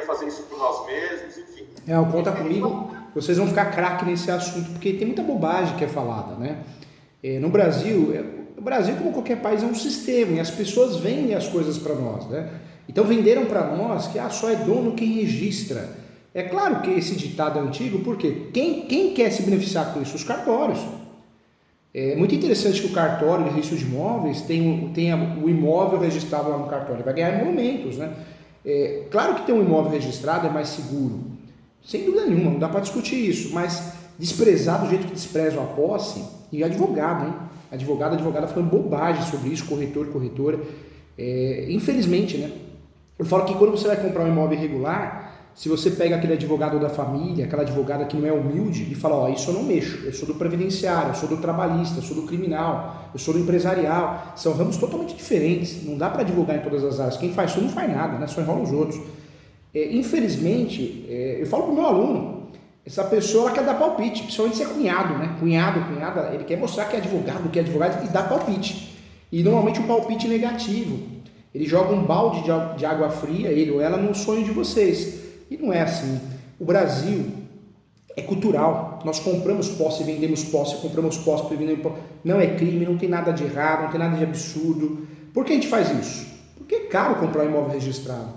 fazer isso por nós mesmos, enfim. Conta comigo, vocês vão ficar craque nesse assunto, porque tem muita bobagem que é falada, né? No Brasil, como qualquer país, é um sistema, e as pessoas vendem as coisas para nós, né? Então venderam para nós que só é dono quem registra. É claro que esse ditado é antigo, porque quem quer se beneficiar com isso? Os cartórios. É muito interessante que o cartório de registro de imóveis tenha o imóvel registrado lá no cartório, vai ganhar emolumentos, né? Claro que ter um imóvel registrado é mais seguro, sem dúvida nenhuma, não dá para discutir isso, mas desprezar do jeito que desprezam a posse, e advogado, hein? Advogada falando bobagem sobre isso, corretora, infelizmente, né? Eu falo que quando você vai comprar um imóvel irregular, se você pega aquele advogado da família, aquela advogada que não é humilde, e fala, isso eu não mexo, eu sou do previdenciário, eu sou do trabalhista, eu sou do criminal, eu sou do empresarial, são ramos totalmente diferentes, não dá para advogar em todas as áreas, quem faz isso não faz nada, né? Só enrola os outros. Infelizmente, eu falo pro meu aluno, essa pessoa ela quer dar palpite, principalmente se é cunhado, né? Cunhada, ele quer mostrar que é advogado e dá palpite, e normalmente um palpite negativo, ele joga um balde de água fria, ele ou ela, no sonho de vocês. E não é assim. O Brasil é cultural. Nós compramos posse e vendemos posse, compramos posse e vendemos posse. Não é crime, não tem nada de errado, não tem nada de absurdo. Por que a gente faz isso? Porque é caro comprar um imóvel registrado.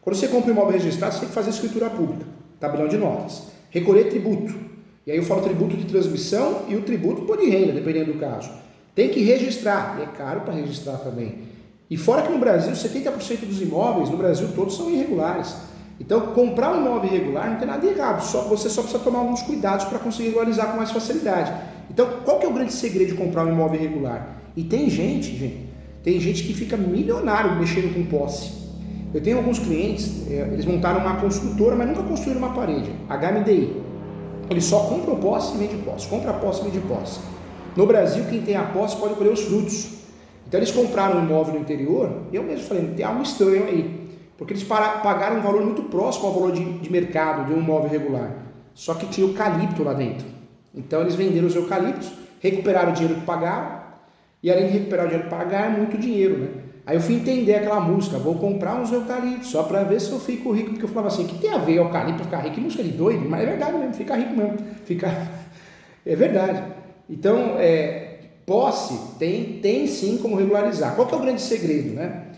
Quando você compra um imóvel registrado, você tem que fazer escritura pública, tabelão de notas, recolher tributo. E aí eu falo tributo de transmissão e o tributo por de renda, dependendo do caso. Tem que registrar, e é caro para registrar também. E fora que no Brasil, 70% dos imóveis no Brasil todos são irregulares. Então, comprar um imóvel irregular não tem nada de errado, você só precisa tomar alguns cuidados para conseguir regularizar com mais facilidade. Então, qual que é o grande segredo de comprar um imóvel irregular? E tem gente que fica milionário mexendo com posse. Eu tenho alguns clientes, eles montaram uma construtora, mas nunca construíram uma parede, HMDI. Eles só compram posse e vendem posse, compra posse e vende posse. No Brasil, quem tem a posse pode colher os frutos. Então, eles compraram um imóvel no interior, e eu mesmo falei, tem algo estranho aí. Porque eles pagaram um valor muito próximo ao valor de mercado de um imóvel regular. Só que tinha eucalipto lá dentro. Então eles venderam os eucaliptos, recuperaram o dinheiro que pagaram, e além de recuperar o dinheiro que pagaram, muito dinheiro, né? Aí eu fui entender aquela música, vou comprar uns eucaliptos, só para ver se eu fico rico, porque eu falava assim, o que tem a ver eucalipto ficar rico? Que música de doido? Mas é verdade mesmo, fica rico mesmo. É verdade. Então, posse tem sim como regularizar. Qual que é o grande segredo, né?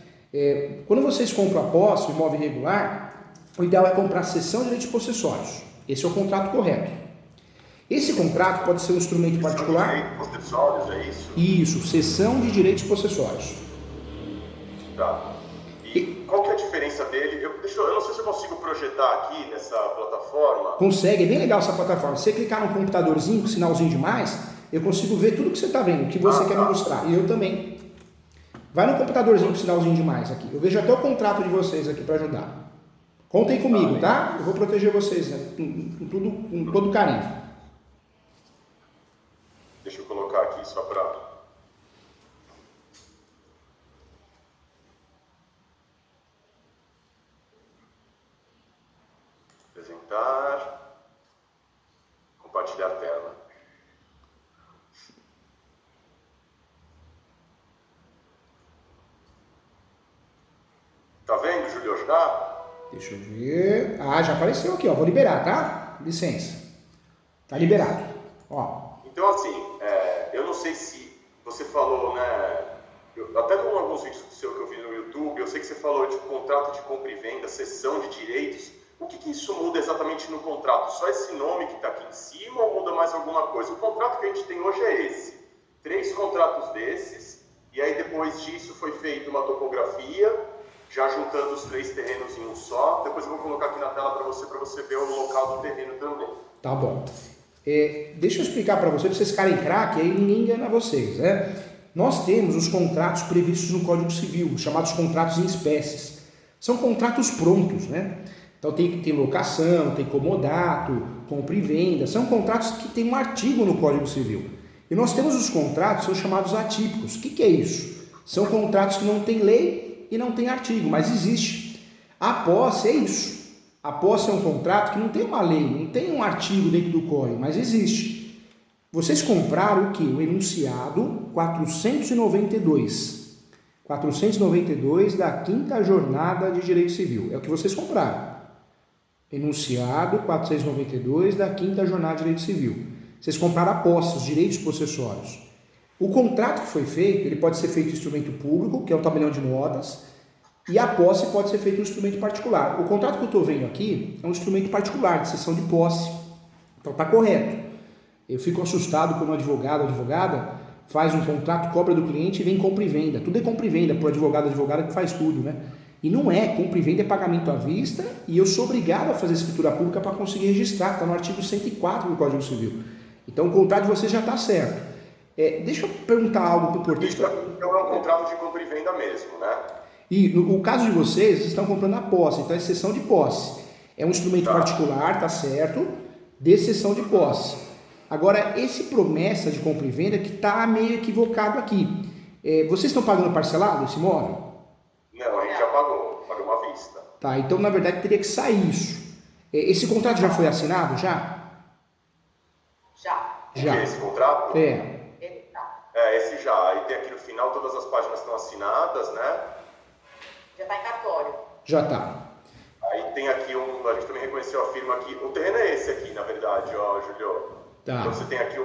Quando vocês compram a posse, o imóvel irregular, o ideal é comprar a cessão de direitos possessórios. Esse é o contrato correto. Esse contrato pode ser um instrumento particular. Direitos possessórios, é isso? Isso, cessão de direitos possessórios. Tá. E qual que é a diferença dele? Eu não sei se eu consigo projetar aqui nessa plataforma. Consegue, é bem legal essa plataforma. Se você clicar no computadorzinho, com sinalzinho de mais, eu consigo ver tudo que você está vendo, o que você quer me mostrar. E eu também. Vai no computadorzinho com sinalzinho de mais aqui. Eu vejo até o contrato de vocês aqui para ajudar. Contem comigo, tá? Eu vou proteger vocês, né? com todo carinho. Deixa eu colocar aqui só para... apresentar. Compartilhar a tela. Tá vendo, Júlio? Já? Deixa eu ver. Já apareceu aqui, ó. Vou liberar, tá? Licença. Tá liberado. Ó. Então, assim, eu não sei se você falou, né? Até em alguns vídeos seu que eu vi no YouTube, eu sei que você falou de contrato de compra e venda, cessão de direitos. O que isso muda exatamente no contrato? Só esse nome que está aqui em cima ou muda mais alguma coisa? O contrato que a gente tem hoje é esse. 3 contratos desses, e aí depois disso foi feita uma topografia, já juntando os 3 terrenos em um só. Depois eu vou colocar aqui na tela para você ver o local do terreno também. Tá bom. Deixa eu explicar para vocês ficarem craque, aí ninguém engana vocês, né? Nós temos os contratos previstos no Código Civil, chamados contratos em espécies. São contratos prontos, né? Então tem locação, tem comodato, compra e venda. São contratos que tem um artigo no Código Civil. E nós temos os contratos, são chamados atípicos. O que é isso? São contratos que não tem lei e não tem artigo, mas existe. A posse é isso. A posse é um contrato que não tem uma lei, não tem um artigo dentro do código, mas existe. Vocês compraram o quê? O enunciado 492. 492 da 5ª Jornada de Direito Civil. É o que vocês compraram. Enunciado 492 da 5ª Jornada de Direito Civil. Vocês compraram a posse, os direitos possessórios. O contrato que foi feito, ele pode ser feito em instrumento público, que é o tabelião de notas, e a posse pode ser feita em um instrumento particular. O contrato que eu estou vendo aqui é um instrumento particular, de cessão de posse. Então está correto. Eu fico assustado quando o advogado ou advogada faz um contrato, cobra do cliente e vem compra e venda. Tudo é compra e venda para o advogado ou advogada que faz tudo, né? E não é, compra e venda é pagamento à vista e eu sou obrigado a fazer escritura pública para conseguir registrar, está no artigo 104 do Código Civil. Então o contrato de vocês já está certo. Deixa eu perguntar algo importante. Então é um contrato de compra e venda mesmo, né? E no caso de vocês estão comprando a posse, então é cessão de posse. É um instrumento particular, tá certo, de cessão de posse. Agora, esse promessa de compra e venda que está meio equivocado aqui. Vocês estão pagando parcelado esse imóvel? Não, a gente já pagou à vista. Tá, então na verdade teria que sair isso. Esse contrato já foi assinado, já? Já. Esse contrato? Esse já. Aí tem aqui no final, todas as páginas estão assinadas, né? Já está em cartório. Já está. Aí tem aqui a gente também reconheceu a firma aqui. O terreno é esse aqui, na verdade, ó, Julio. Tá. Então você tem aqui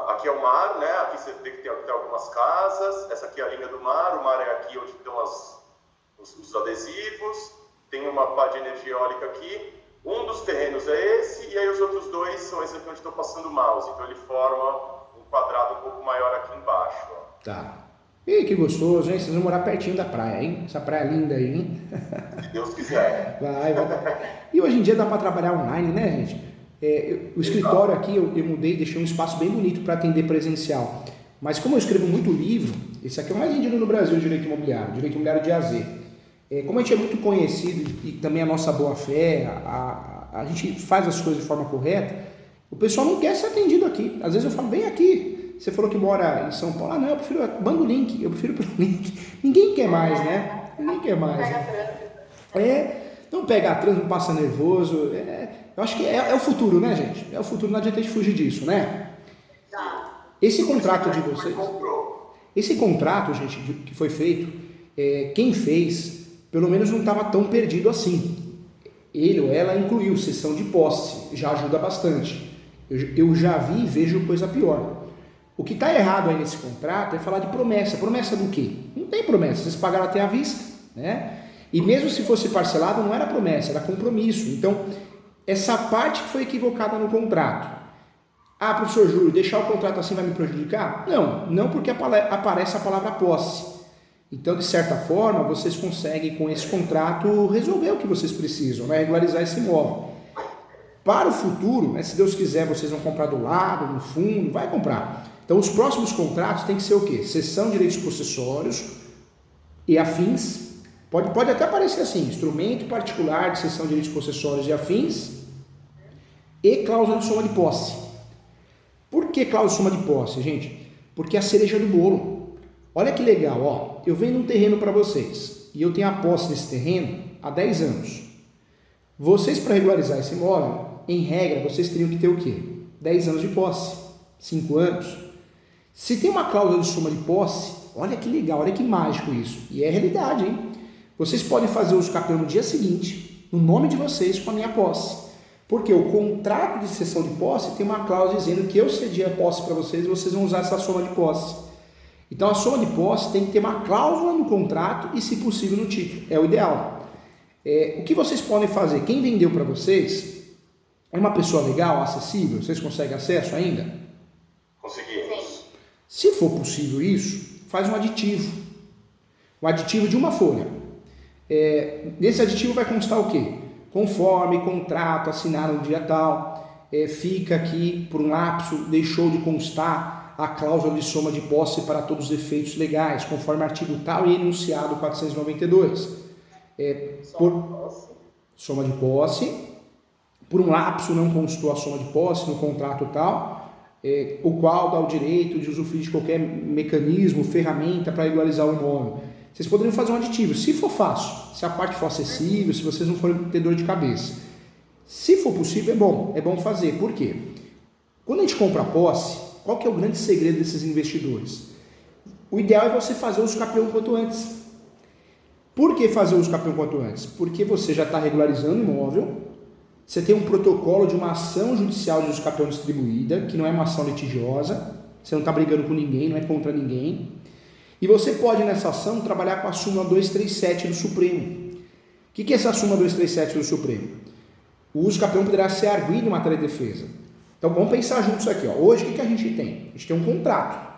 aqui é o mar, né? Aqui você tem que ter algumas casas. Essa aqui é a linha do mar. O mar é aqui onde estão os adesivos. Tem uma pá de energia eólica aqui. Um dos terrenos é esse, e aí os outros dois são esses aqui onde estou passando o mouse. Então ele forma um quadrado um pouco maior aqui embaixo. Ó. Tá. Ih, que gostoso, hein? Vocês vão morar pertinho da praia, hein? Essa praia linda aí, hein? Se Deus quiser. Vai. E hoje em dia dá para trabalhar online, né, gente? O escritório aqui eu mudei, deixei um espaço bem bonito para atender presencial. Mas como eu escrevo muito livro, esse aqui é o mais vendido no Brasil, o direito imobiliário de A a Z. Como a gente é muito conhecido e também a nossa boa-fé, a gente faz as coisas de forma correta, o pessoal não quer ser atendido aqui. Às vezes eu falo, vem aqui. Você falou que mora em São Paulo. Não, eu prefiro, manda o link, eu prefiro pelo link. Ninguém quer mais, né? Ninguém quer mais. Não pega a trânsito, não passa nervoso. Eu acho que é o futuro, né, gente? É o futuro, não adianta a gente fugir disso, né? Esse contrato de vocês... Esse contrato, gente, que foi feito, quem fez, pelo menos não estava tão perdido assim. Ele ou ela incluiu cessão de posse, já ajuda bastante. Eu já vi e vejo coisa pior. O que está errado aí nesse contrato é falar de promessa. Promessa do quê? Não tem promessa, vocês pagaram até à vista, né? E mesmo se fosse parcelado, não era promessa, era compromisso. Então, essa parte que foi equivocada no contrato. Ah, professor Júlio, deixar o contrato assim vai me prejudicar? Não porque aparece a palavra posse. Então, de certa forma, vocês conseguem, com esse contrato, resolver o que vocês precisam, né? Regularizar esse imóvel. Para o futuro, né, se Deus quiser, vocês vão comprar do lado, no fundo, vai comprar. Então, os próximos contratos têm que ser o quê? Cessão de direitos possessórios e afins. Pode até aparecer assim, instrumento particular de cessão de direitos possessórios e afins e cláusula de soma de posse. Por que cláusula de soma de posse, gente? Porque é a cereja do bolo. Olha que legal, ó. Eu vendo um terreno para vocês e eu tenho a posse desse terreno há 10 anos. Vocês, para regularizar esse imóvel, em regra, vocês teriam que ter o quê? 10 anos de posse, 5 anos. Se tem uma cláusula de soma de posse, olha que legal, olha que mágico isso. E é realidade, hein? Vocês podem fazer uso capião no dia seguinte, no nome de vocês, com a minha posse. Porque o contrato de cessão de posse tem uma cláusula dizendo que eu cedi a posse para vocês e vocês vão usar essa soma de posse. Então a soma de posse tem que ter uma cláusula no contrato e, se possível, no título. É o ideal. O que vocês podem fazer? Quem vendeu para vocês é uma pessoa legal, acessível? Vocês conseguem acesso ainda? Conseguimos. Se for possível isso, faz um aditivo. Um aditivo de uma folha. Nesse aditivo vai constar o quê? Conforme contrato assinado no dia tal, fica aqui por um lapso, deixou de constar a cláusula de soma de posse para todos os efeitos legais, conforme artigo tal e enunciado 492. Soma de posse, por um lapso não constou a soma de posse no contrato tal, o qual dá o direito de usufruir de qualquer mecanismo, ferramenta para regularizar o imóvel. Vocês poderiam fazer um aditivo, se for fácil, se a parte for acessível, se vocês não forem ter dor de cabeça. Se for possível, é bom fazer. Por quê? Quando a gente compra a posse, qual que é o grande segredo desses investidores? O ideal é você fazer o uso capião quanto antes. Por que fazer o uso capião quanto antes? Porque você já está regularizando o imóvel, Você tem um protocolo de uma ação judicial de uso capião distribuída, que não é uma ação litigiosa, você não está brigando com ninguém, não é contra ninguém. E você pode, nessa ação, trabalhar com a súmula 237 do Supremo. O que é essa súmula 237 do Supremo? O uso capião poderá ser arguido em matéria de defesa. Então vamos pensar juntos aqui. Ó. Hoje o que a gente tem? A gente tem um contrato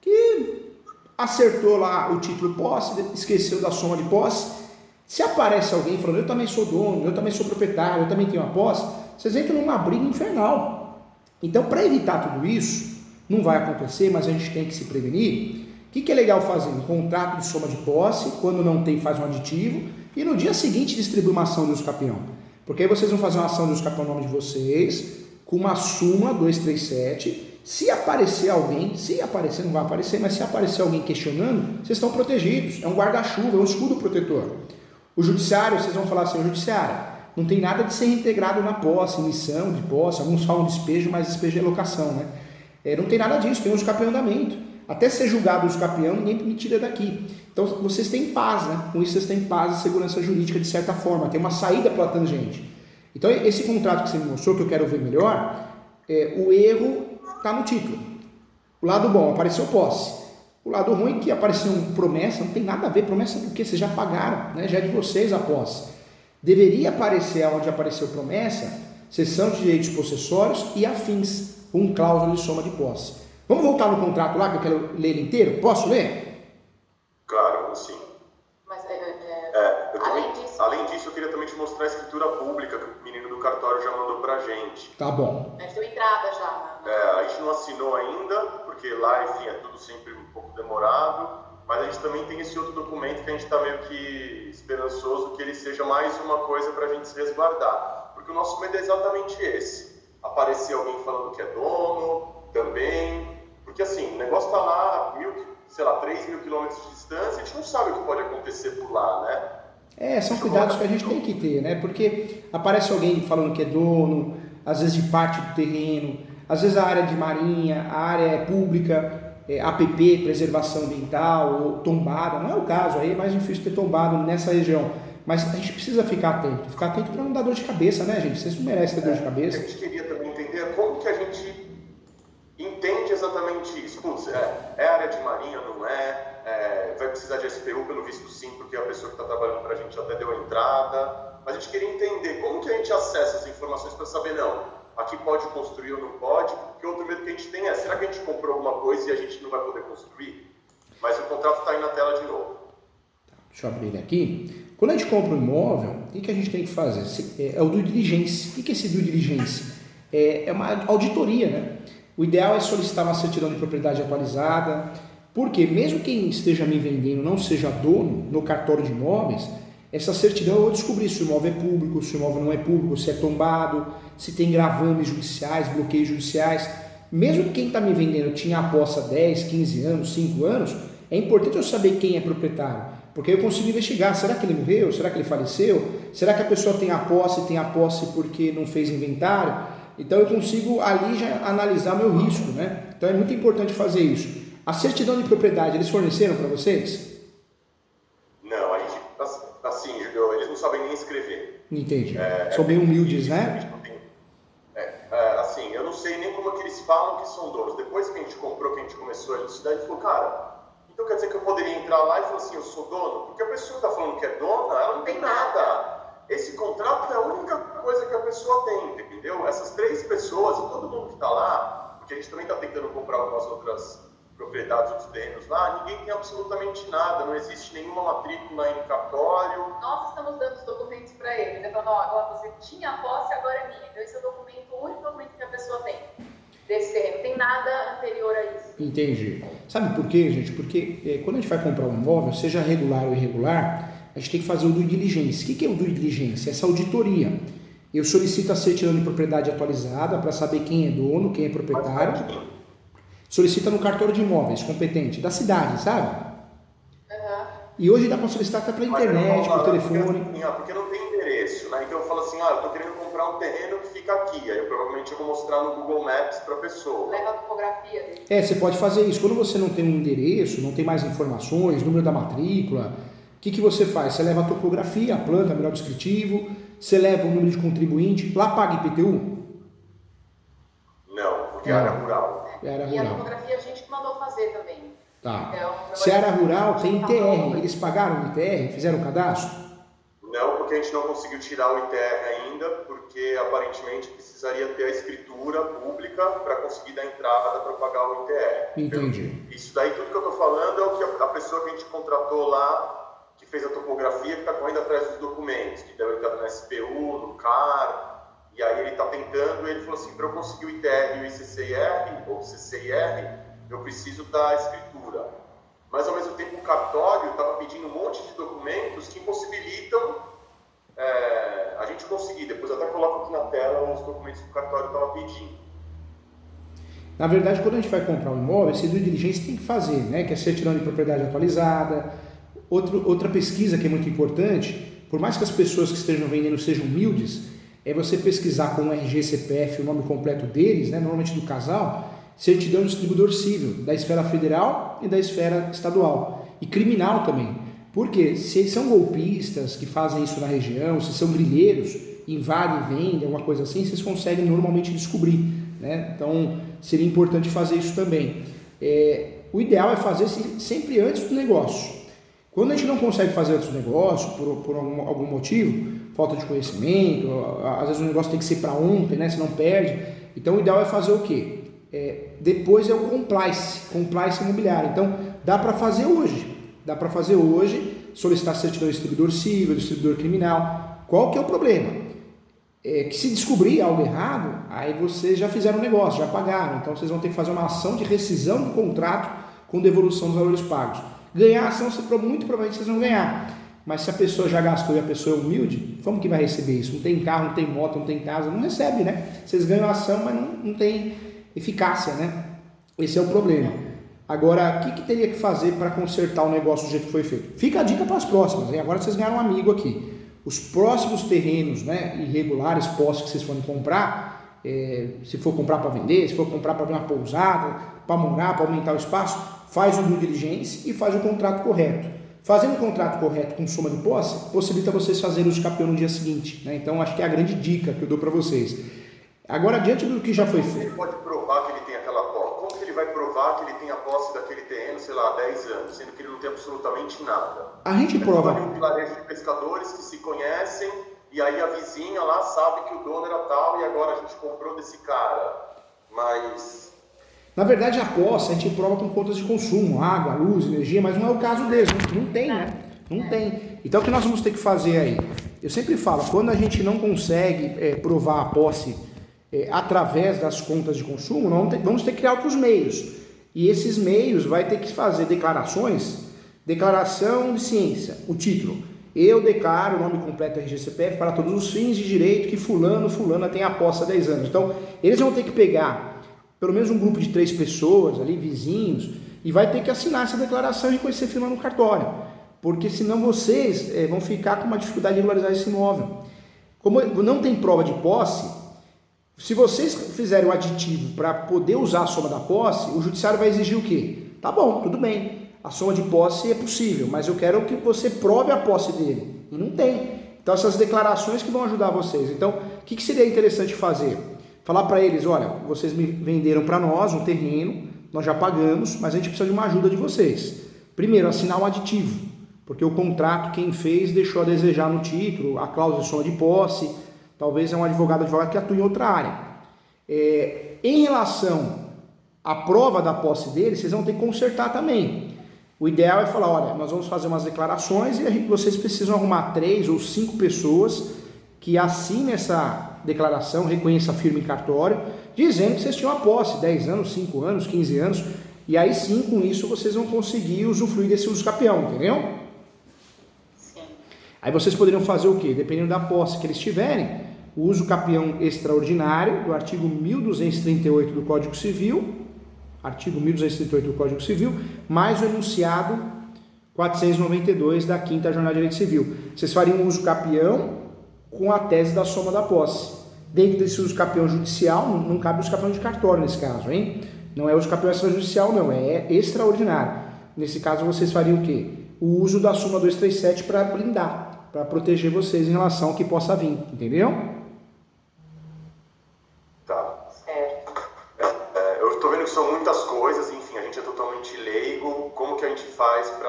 que acertou lá o título posse, esqueceu da soma de posse. Se aparece alguém falando, eu também sou dono, eu também sou proprietário, eu também tenho uma posse, vocês entram numa briga infernal. Então, para evitar tudo isso, não vai acontecer, mas a gente tem que se prevenir. O que é legal fazer? Um contrato de soma de posse, quando não tem, faz um aditivo, e no dia seguinte distribui uma ação de uso capião. Porque aí vocês vão fazer uma ação de uso capião no nome de vocês, com uma súmula 237. Se aparecer alguém, se aparecer, não vai aparecer, mas se aparecer alguém questionando, vocês estão protegidos. É um guarda-chuva, é um escudo protetor. O judiciário, vocês vão falar assim, o judiciário, não tem nada de ser integrado na posse, emissão de posse, alguns falam despejo, mas despejo é locação, né? Não tem nada disso, tem um capião em andamento. Até ser julgado o capião, ninguém me tira daqui. Então vocês têm paz, né? Com isso vocês têm paz e segurança jurídica de certa forma, tem uma saída pela tangente. Então esse contrato que você me mostrou, que eu quero ver melhor, o erro está no título. O lado bom, apareceu posse. O lado ruim é que apareceu promessa, não tem nada a ver, promessa porque vocês já pagaram, né? Já é de vocês a posse. Deveria aparecer onde apareceu promessa, cessão de direitos possessórios e afins, com cláusula de soma de posse. Vamos voltar no contrato lá, que eu quero ler ele inteiro? Posso ler? Claro, sim. Mas, além disso, eu queria também te mostrar a escritura pública que o menino do cartório já mandou pra gente. Tá bom. A gente deu entrada já. A gente não assinou ainda, porque lá, enfim, é tudo sempre um pouco demorado, mas a gente também tem esse outro documento que a gente está meio que esperançoso que ele seja mais uma coisa para a gente se resguardar, porque o nosso medo é exatamente esse, aparecer alguém falando que é dono também, porque assim, o negócio está lá a 3 mil quilômetros de distância, a gente não sabe o que pode acontecer por lá, né? São cuidados que a gente tem que ter, né? Porque aparece alguém falando que é dono, às vezes de parte do terreno, às vezes a área de marinha, a área é pública, APP, preservação ambiental, ou tombada, não é o caso, aí é mais difícil ter tombado nessa região, mas a gente precisa ficar atento para não dar dor de cabeça, né, gente? Vocês não merecem ter dor de cabeça. A gente queria também entender como que a gente entende exatamente isso. Putz, é área de marinha, não é? Vai precisar de SPU, pelo visto sim, porque a pessoa que está trabalhando para a gente até deu a entrada, mas a gente queria entender como que a gente acessa as informações para saber, não, aqui pode construir ou não pode, porque outro medo que a gente tem é, será que a gente comprou alguma coisa e a gente não vai poder construir? Mas o contrato está aí na tela de novo. Deixa eu abrir ele aqui. Quando a gente compra um imóvel, o que a gente tem que fazer? É o due diligence. O que é esse due diligence? É uma auditoria, né? O ideal é solicitar uma certidão de propriedade atualizada, porque mesmo quem esteja me vendendo não seja dono no cartório de imóveis, essa certidão eu vou descobrir se o imóvel é público, se o imóvel não é público, se é tombado, se tem gravames judiciais, bloqueios judiciais. Mesmo quem está me vendendo tinha a posse há 10, 15 anos, 5 anos, é importante eu saber quem é proprietário, porque eu consigo investigar, será que ele morreu, será que ele faleceu, será que a pessoa tem a posse porque não fez inventário, então eu consigo ali já analisar meu risco, né? Então é muito importante fazer isso. A certidão de propriedade, eles forneceram para vocês? Não, a gente, assim, eles não sabem nem escrever. Entendi. São bem humildes, né? Assim, eu não sei nem como é que eles falam que são donos. Depois que a gente comprou, que a gente começou a elucidar, a gente falou, cara, então quer dizer que eu poderia entrar lá e falar assim, eu sou dono? Porque a pessoa que está falando que é dona, ela não tem nada. Esse contrato é a única coisa que a pessoa tem, entendeu? Essas 3 pessoas e todo mundo que está lá, porque a gente também está tentando comprar algumas outras propriedades, outros terrenos lá, ninguém tem absolutamente nada, não existe nenhuma matrícula em cartório. Nós estamos dando os documentos para eles, falando, agora você tinha a posse, agora é minha. Então esse é o único documento que a pessoa tem desse terreno, não tem nada anterior a isso. Entendi. Sabe por quê, gente? Porque quando a gente vai comprar um imóvel, seja regular ou irregular, a gente tem que fazer o due diligence. O que é o due diligence? Essa auditoria. Eu solicito a certidão de propriedade atualizada para saber quem é dono, quem é proprietário. Solicita no cartório de imóveis competente da cidade, sabe? Uhum. E hoje dá para solicitar até para internet, por telefone. Porque não tem endereço, né? Então eu falo assim, eu tô querendo comprar um terreno que fica aqui. Aí eu provavelmente vou mostrar no Google Maps para a pessoa. Leva a topografia dele. Você pode fazer isso. Quando você não tem um endereço, não tem mais informações, número da matrícula, o que você faz? Você leva a topografia, a planta, melhor descritivo, você leva o número de contribuinte, lá paga IPTU? Não, porque é área rural. E a topografia a gente mandou fazer também. Tá. Então, se é área rural, tem ITR. Eles pagaram o ITR? Fizeram o cadastro? Não, porque a gente não conseguiu tirar o ITR ainda, porque aparentemente precisaria ter a escritura pública para conseguir dar entrada para pagar o ITR. Entendi. Isso daí, tudo que eu estou falando é o que a pessoa que a gente contratou lá, que fez a topografia, que está correndo atrás dos documentos, que deve estar no SPU, no CAR, e aí ele está tentando, ele falou assim, para eu conseguir o ITR e o ICCIR, ou CCIR, eu preciso da escritura. Mas ao mesmo tempo o cartório estava pedindo um monte de documentos que impossibilitam a gente conseguir. Depois eu até coloco aqui na tela os documentos que o cartório estava pedindo. Na verdade, quando a gente vai comprar um imóvel, esse due diligence tem que fazer, né? Que é certidão de propriedade atualizada. Outra pesquisa que é muito importante, por mais que as pessoas que estejam vendendo sejam humildes, é você pesquisar com o RG, CPF, o nome completo deles, né? Normalmente do casal, certidão de distribuidor civil, da esfera federal e da esfera estadual. E criminal também. Porque se são golpistas que fazem isso na região, se são grileiros, invadem e vendem, alguma coisa assim, vocês conseguem normalmente descobrir, né? Então, seria importante fazer isso também. O ideal é fazer sempre antes do negócio. Quando a gente não consegue fazer antes do negócio, por algum motivo, falta de conhecimento, às vezes o negócio tem que ser para ontem, né? Senão perde. Então, o ideal é fazer o quê? Depois é o compliance imobiliário. Então, dá para fazer hoje, solicitar certidão de distribuidor civil, distribuidor criminal. Qual que é o problema? Que se descobrir algo errado, aí vocês já fizeram o negócio, já pagaram. Então, vocês vão ter que fazer uma ação de rescisão do contrato com devolução dos valores pagos. Ganhar a ação, muito provavelmente vocês vão ganhar. Mas se a pessoa já gastou e a pessoa é humilde, como que vai receber isso? Não tem carro, não tem moto, não tem casa, não recebe, né? Vocês ganham a ação, mas não tem eficácia, né? Esse é o problema. Agora, o que teria que fazer para consertar o negócio do jeito que foi feito? Fica a dica para as próximas, hein? Agora vocês ganharam um amigo aqui. Os próximos terrenos, né, irregulares, postos que vocês forem comprar, se for comprar para vender, se for comprar para abrir uma pousada, para morar, para aumentar o espaço, faz o due diligence e faz o contrato correto. Fazendo o contrato correto com soma de posse, possibilita vocês fazerem o capião no dia seguinte, né? Então, acho que é a grande dica que eu dou para vocês. Agora, diante do que já foi feito... Ele pode provar que ele tem aquela posse? Como que ele vai provar que ele tem a posse daquele terreno, sei lá, há 10 anos, sendo que ele não tem absolutamente nada? A gente prova... Tem um vilarejo de pescadores que se conhecem, e aí a vizinha lá sabe que o dono era tal, e agora a gente comprou desse cara. Mas... Na verdade, a posse a gente prova com contas de consumo, água, luz, energia, mas não é o caso deles, não tem, né? Não tem. Então, o que nós vamos ter que fazer aí? Eu sempre falo, quando a gente não consegue provar a posse através das contas de consumo, vamos ter que criar outros meios. E esses meios vai ter que fazer declarações, declaração de ciência, o título. Eu declaro o nome completo do RGCPF para todos os fins de direito que fulana tem a posse há 10 anos. Então, eles vão ter que pegar pelo menos um grupo de 3 pessoas ali, vizinhos, e vai ter que assinar essa declaração e reconhecer firma no cartório. Porque senão vocês vão ficar com uma dificuldade de regularizar esse imóvel. Como não tem prova de posse, se vocês fizerem o aditivo para poder usar a soma da posse, o judiciário vai exigir o quê? Tá bom, tudo bem, a soma de posse é possível, mas eu quero que você prove a posse dele. E não tem. Então essas declarações que vão ajudar vocês. Então, o que seria interessante fazer? Falar para eles, olha, vocês me venderam para nós um terreno, nós já pagamos, mas a gente precisa de uma ajuda de vocês. Primeiro, assinar um aditivo, porque o contrato quem fez deixou a desejar no título, a cláusula de soma de posse, talvez é um advogado que atua em outra área. Em relação à prova da posse dele, vocês vão ter que consertar também. O ideal é falar, olha, nós vamos fazer umas declarações e vocês precisam arrumar 3 ou 5 pessoas que assinem essa declaração, reconheça a firma em cartório, dizendo que vocês tinham a posse, 10 anos, 5 anos, 15 anos, e aí sim, com isso, vocês vão conseguir usufruir desse uso capião, entendeu? Sim. Aí vocês poderiam fazer o quê? Dependendo da posse que eles tiverem, o uso capião extraordinário do artigo 1238 do Código Civil, mais o enunciado 492 da 5ª Jornada de Direito Civil. Vocês fariam um uso capião com a tese da soma da posse. Dentro desse uso capião judicial, não cabe o uso capião de cartório nesse caso, hein? Não é uso capião extrajudicial, não, é extraordinário. Nesse caso, vocês fariam o quê? O uso da súmula 237 para blindar. para proteger vocês em relação ao que possa vir, entendeu? Tá. Certo. Eu estou vendo que são muitas coisas, enfim, a gente é totalmente leigo. Como que a gente faz para,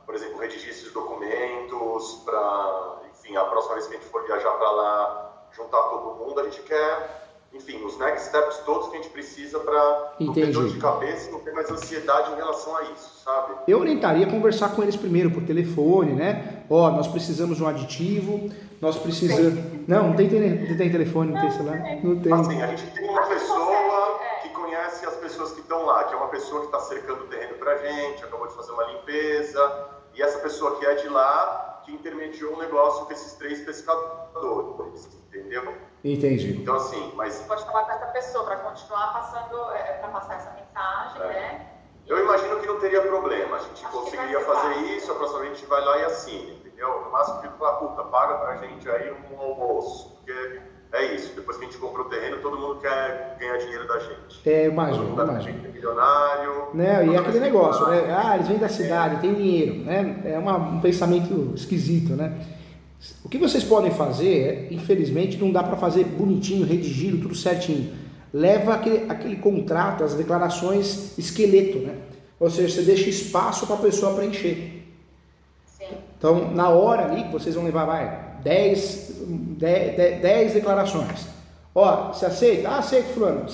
por exemplo, redigir esses documentos, para, enfim, a próxima vez que a gente for viajar para lá, juntar todo mundo, a gente quer, enfim, os next steps todos que a gente precisa para não ter dor de cabeça e não ter mais ansiedade em relação a isso, sabe? Eu orientaria a conversar com eles primeiro por telefone, né? Ó, nós precisamos de um aditivo, nós precisamos... Não tem telefone, não tem celular? Não tem. Assim, a gente tem uma pessoa que conhece as pessoas que estão lá, que é uma pessoa que está cercando o terreno pra gente, acabou de fazer uma limpeza, e essa pessoa que é de lá, que intermediou um negócio com esses 3 pescadores, entendeu? Entendi. Então, assim, mas... Você pode falar com essa pessoa para continuar passando, para passar essa mensagem, né? Eu imagino que não teria problema, a gente Acho conseguiria que vai ser fazer fácil. isso, a próxima vez a gente vai lá e assina, entendeu? No máximo que falar, puta, paga pra gente aí um almoço, porque é isso, depois que a gente comprou o terreno, todo mundo quer ganhar dinheiro da gente. É, Todo imagino, mundo da imagino. gente é milionário. Né? E todo é aquele mundo negócio, milionário. né? Ah, eles vêm da cidade, tem dinheiro, né? É um pensamento esquisito, né? O que vocês podem fazer, infelizmente, não dá para fazer bonitinho, redigido, tudo certinho. Leva aquele contrato, as declarações esqueleto, né? Ou seja, você deixa espaço para a pessoa preencher. Sim. Então, na hora ali que vocês vão levar, 10 declarações. Ó, você aceita? Ah, aceito, fulano.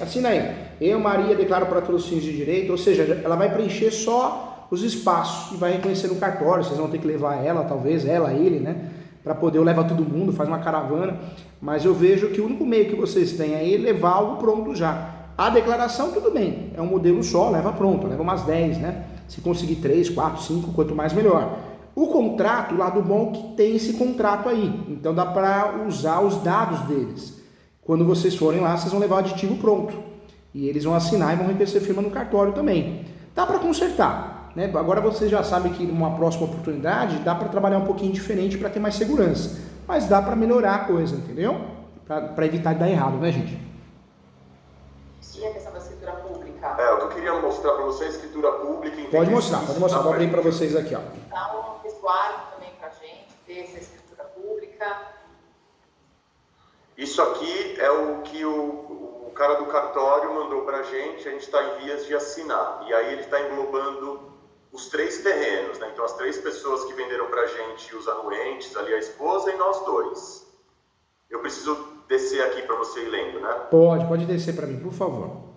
Assina aí. Eu, Maria, declaro para todos os fins de direito. Ou seja, ela vai preencher só os espaços e vai reconhecer no cartório. Vocês vão ter que levar ela, talvez, ele, né? Para poder, eu levo todo mundo, faz uma caravana. Mas eu vejo que o único meio que vocês têm aí é levar algo pronto já. A declaração, tudo bem, é um modelo só, leva pronto, leva umas 10, né? Se conseguir 3, 4, 5, quanto mais melhor. O contrato, o lado bom é que tem esse contrato aí, então dá para usar os dados deles. Quando vocês forem lá, vocês vão levar o aditivo pronto. E eles vão assinar e vão reconhecer firma no cartório também. Dá para consertar, né? Agora vocês já sabem que numa próxima oportunidade dá para trabalhar um pouquinho diferente para ter mais segurança. Mas dá para melhorar a coisa, entendeu? Para evitar de dar errado, né, gente? E a questão da escritura pública? O que eu queria mostrar para você é a escritura pública. Pode mostrar. Vou abrir para vocês aqui, ó. Dá um resguardo também para a gente, ter essa escritura pública. Isso aqui é o que o cara do cartório mandou para a gente está em vias de assinar. E aí ele está englobando os 3 terrenos, né? Então as 3 pessoas que venderam para a gente, os anuentes, ali a esposa e nós 2. Eu preciso descer aqui para você ir lendo, né? Pode descer para mim, por favor.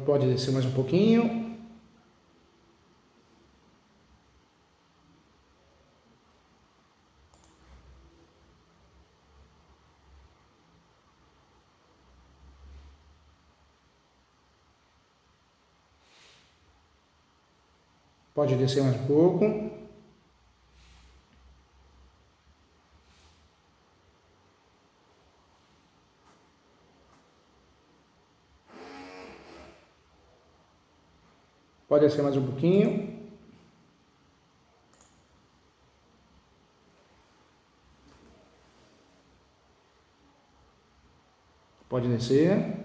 Pode descer mais um pouquinho. Pode descer mais um pouco. Pode descer mais um pouquinho. Pode descer.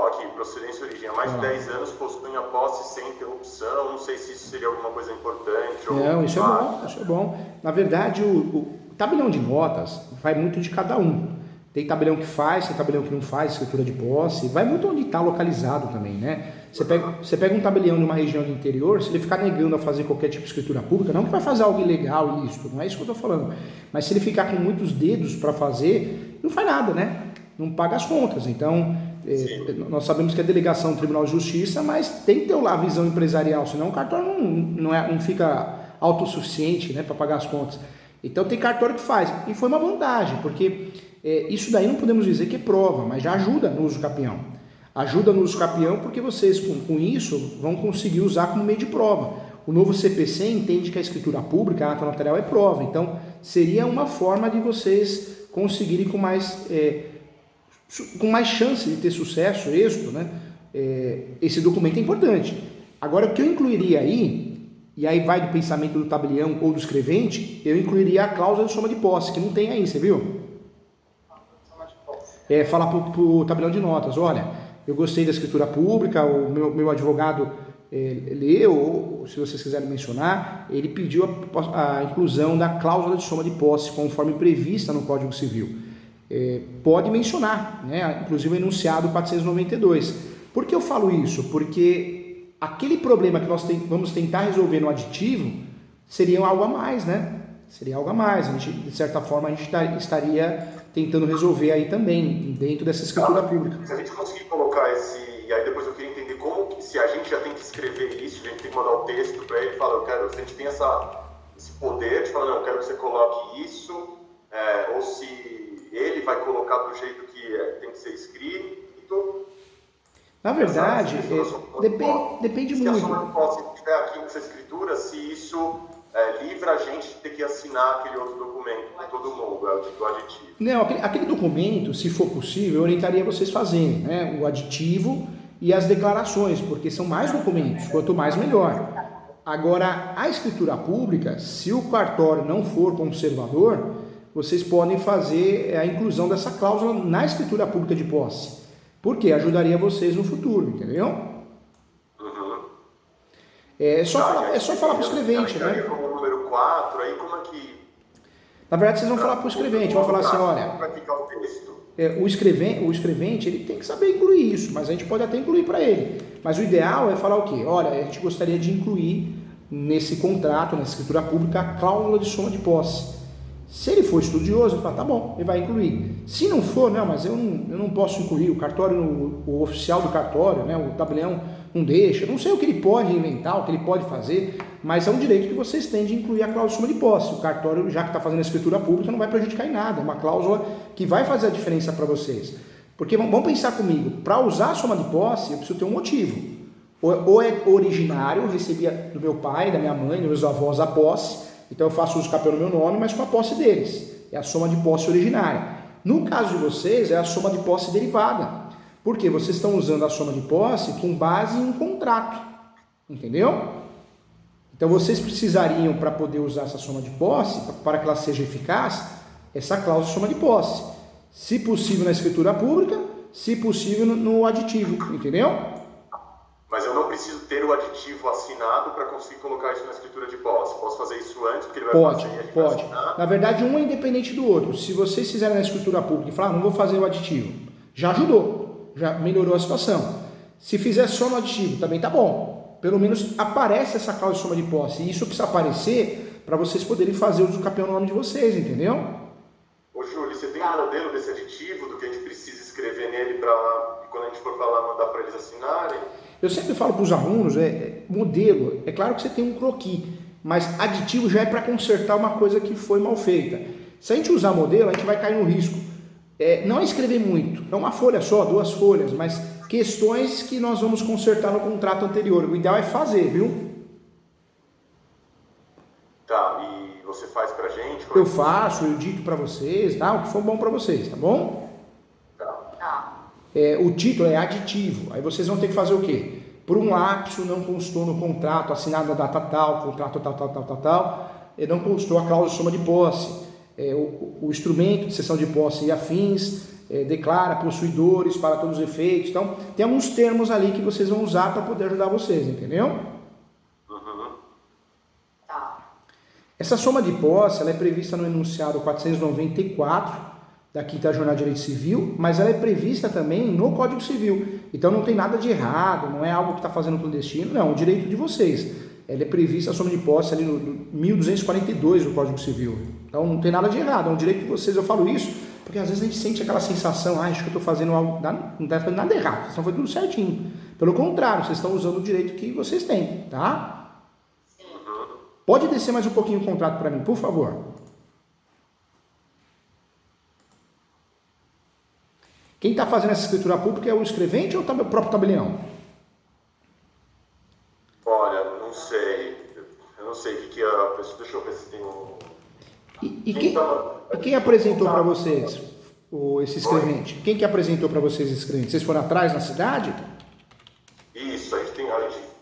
Aqui, procedência e origem. Há mais de 10 anos possuem a posse sem interrupção. Não sei se isso seria alguma coisa importante. Não, isso é bom, isso é bom. Na verdade, o tabelião de notas vai muito de cada um. Tem tabelião que faz, tem tabelião que não faz, escritura de posse. Vai muito onde está localizado também, né? Você pega um tabelião de uma região do interior, se ele ficar negando a fazer qualquer tipo de escritura pública, não que vai fazer algo ilegal, ilícito, não é isso que eu estou falando. Mas se ele ficar com muitos dedos para fazer, não faz nada, né? Não paga as contas. Então, nós sabemos que é delegação do Tribunal de Justiça, mas tem que ter lá a visão empresarial, senão o cartório não fica autossuficiente, né, para pagar as contas. Então tem cartório que faz, e foi uma vantagem, porque isso daí não podemos dizer que é prova, mas já ajuda no uso capião. Ajuda no uso capião porque vocês com isso vão conseguir usar como meio de prova. O novo CPC entende que a escritura pública, a ata notarial é prova, então seria uma forma de vocês conseguirem com mais chance de ter sucesso, êxito, né? Esse documento é importante. Agora, o que eu incluiria aí, e aí vai do pensamento do tabelião ou do escrevente, eu incluiria a cláusula de soma de posse, que não tem aí, você viu? Falar pro tabelião de notas, olha, eu gostei da escritura pública, o meu advogado leu, ou se vocês quiserem mencionar, ele pediu a inclusão da cláusula de soma de posse, conforme prevista no Código Civil. Pode mencionar, né? Inclusive o enunciado 492. Por que eu falo isso? Porque aquele problema que nós vamos tentar resolver no aditivo seria algo a mais, né? Seria algo a mais. A gente, de certa forma, a gente estaria tentando resolver aí também, dentro dessa escritura pública. Se a gente conseguir colocar e aí depois eu queria entender como que, se a gente já tem que escrever isso, a gente tem que mandar o texto para ele e falar, a gente tem esse poder de falar, não, eu quero que você coloque isso, ou se ele vai colocar do jeito que tem que ser escrito. Na verdade, depende muito. Se a soma de posse estiver aqui nessa escritura, se isso livra a gente de ter que assinar aquele outro documento com todo mundo, do aditivo. Não, aquele documento, se for possível, eu orientaria vocês fazerem, né, o aditivo e as declarações, porque são mais documentos, quanto mais melhor. Agora, a escritura pública, se o cartório não for conservador, vocês podem fazer a inclusão dessa cláusula na escritura pública de posse, porque ajudaria vocês no futuro, entendeu? Uhum. É só falar para o escrevente, né? Como número 4, aí como é que... Na verdade, vocês vão falar para o escrevente, vão falar assim, olha... Vai ficar o texto. O escrevente, ele tem que saber incluir isso, mas a gente pode até incluir para ele. Mas o ideal é falar o quê? Olha, a gente gostaria de incluir nesse contrato, na escritura pública, a cláusula de soma de posse. Se ele for estudioso, ele fala, tá bom, ele vai incluir. Se não for, não, mas eu não posso incluir, o cartório, o oficial do cartório, né, o tabelião não deixa, não sei o que ele pode inventar, o que ele pode fazer, mas é um direito que vocês têm de incluir a cláusula de soma de posse. O cartório, já que está fazendo a escritura pública, não vai prejudicar em nada, é uma cláusula que vai fazer a diferença para vocês. Porque vamos pensar comigo, para usar a soma de posse, eu preciso ter um motivo. Ou é originário, eu recebia do meu pai, da minha mãe, dos meus avós a posse, então eu faço uso do capel no meu nome, mas com a posse deles. É a soma de posse originária. No caso de vocês, é a soma de posse derivada. Porque vocês estão usando a soma de posse com base em um contrato. Entendeu? Então vocês precisariam, para poder usar essa soma de posse, para que ela seja eficaz, essa cláusula de soma de posse. Se possível na escritura pública, se possível no aditivo. Entendeu? Mas eu não preciso ter o aditivo assinado para conseguir colocar isso na escritura de posse. Posso fazer isso antes, porque ele vai fazer e a gente vai assinar? Na verdade, um é independente do outro. Se vocês fizerem na escritura pública e falar, não vou fazer o aditivo, já ajudou, já melhorou a situação. Se fizer só no aditivo, também tá bom. Pelo menos aparece essa cláusula de soma de posse. E isso precisa aparecer para vocês poderem fazer uso do capel no nome de vocês, entendeu? Ô, Júlio, você tem um modelo desse aditivo, do que a gente precisa escrever nele para quando a gente for falar, mandar para eles assinarem? Eu sempre falo para os alunos, modelo, é claro que você tem um croquis, mas aditivo já é para consertar uma coisa que foi mal feita. Se a gente usar modelo, a gente vai cair no risco. Não é escrever muito, é uma folha só, 2 folhas, mas questões que nós vamos consertar no contrato anterior. O ideal é fazer, viu? Tá, e você faz pra gente? Eu faço, eu dito para vocês, tá? O que for bom para vocês, tá bom? O título é aditivo, aí vocês vão ter que fazer o quê? Por um lapso não constou no contrato, assinado a data tal, contrato tal, não constou a cláusula de soma de posse, o instrumento de cessão de posse e afins, declara possuidores para todos os efeitos, então tem alguns termos ali que vocês vão usar para poder ajudar vocês, entendeu? Uhum. Essa soma de posse, ela é prevista no enunciado 494, da Quinta Jornada de Direito Civil, mas ela é prevista também no Código Civil. Então não tem nada de errado, não é algo que está fazendo clandestino, não, é um direito de vocês. Ela é prevista a soma de posse ali no 1242 do Código Civil. Então não tem nada de errado, é um direito de vocês. Eu falo isso porque às vezes a gente sente aquela sensação, acho que eu estou fazendo algo, não está fazendo nada errado, vocês estão fazendo tudo certinho. Pelo contrário, vocês estão usando o direito que vocês têm, tá? Pode descer mais um pouquinho o contrato para mim, por favor. Quem está fazendo essa escritura pública é o escrevente ou o próprio tabelião? Olha, não sei. Eu não sei o que a pessoa... Deixa eu ver se tem um... E quem apresentou para vocês esse escrevente? Quem que apresentou para vocês esse escrevente? Vocês foram atrás na cidade? Isso, a gente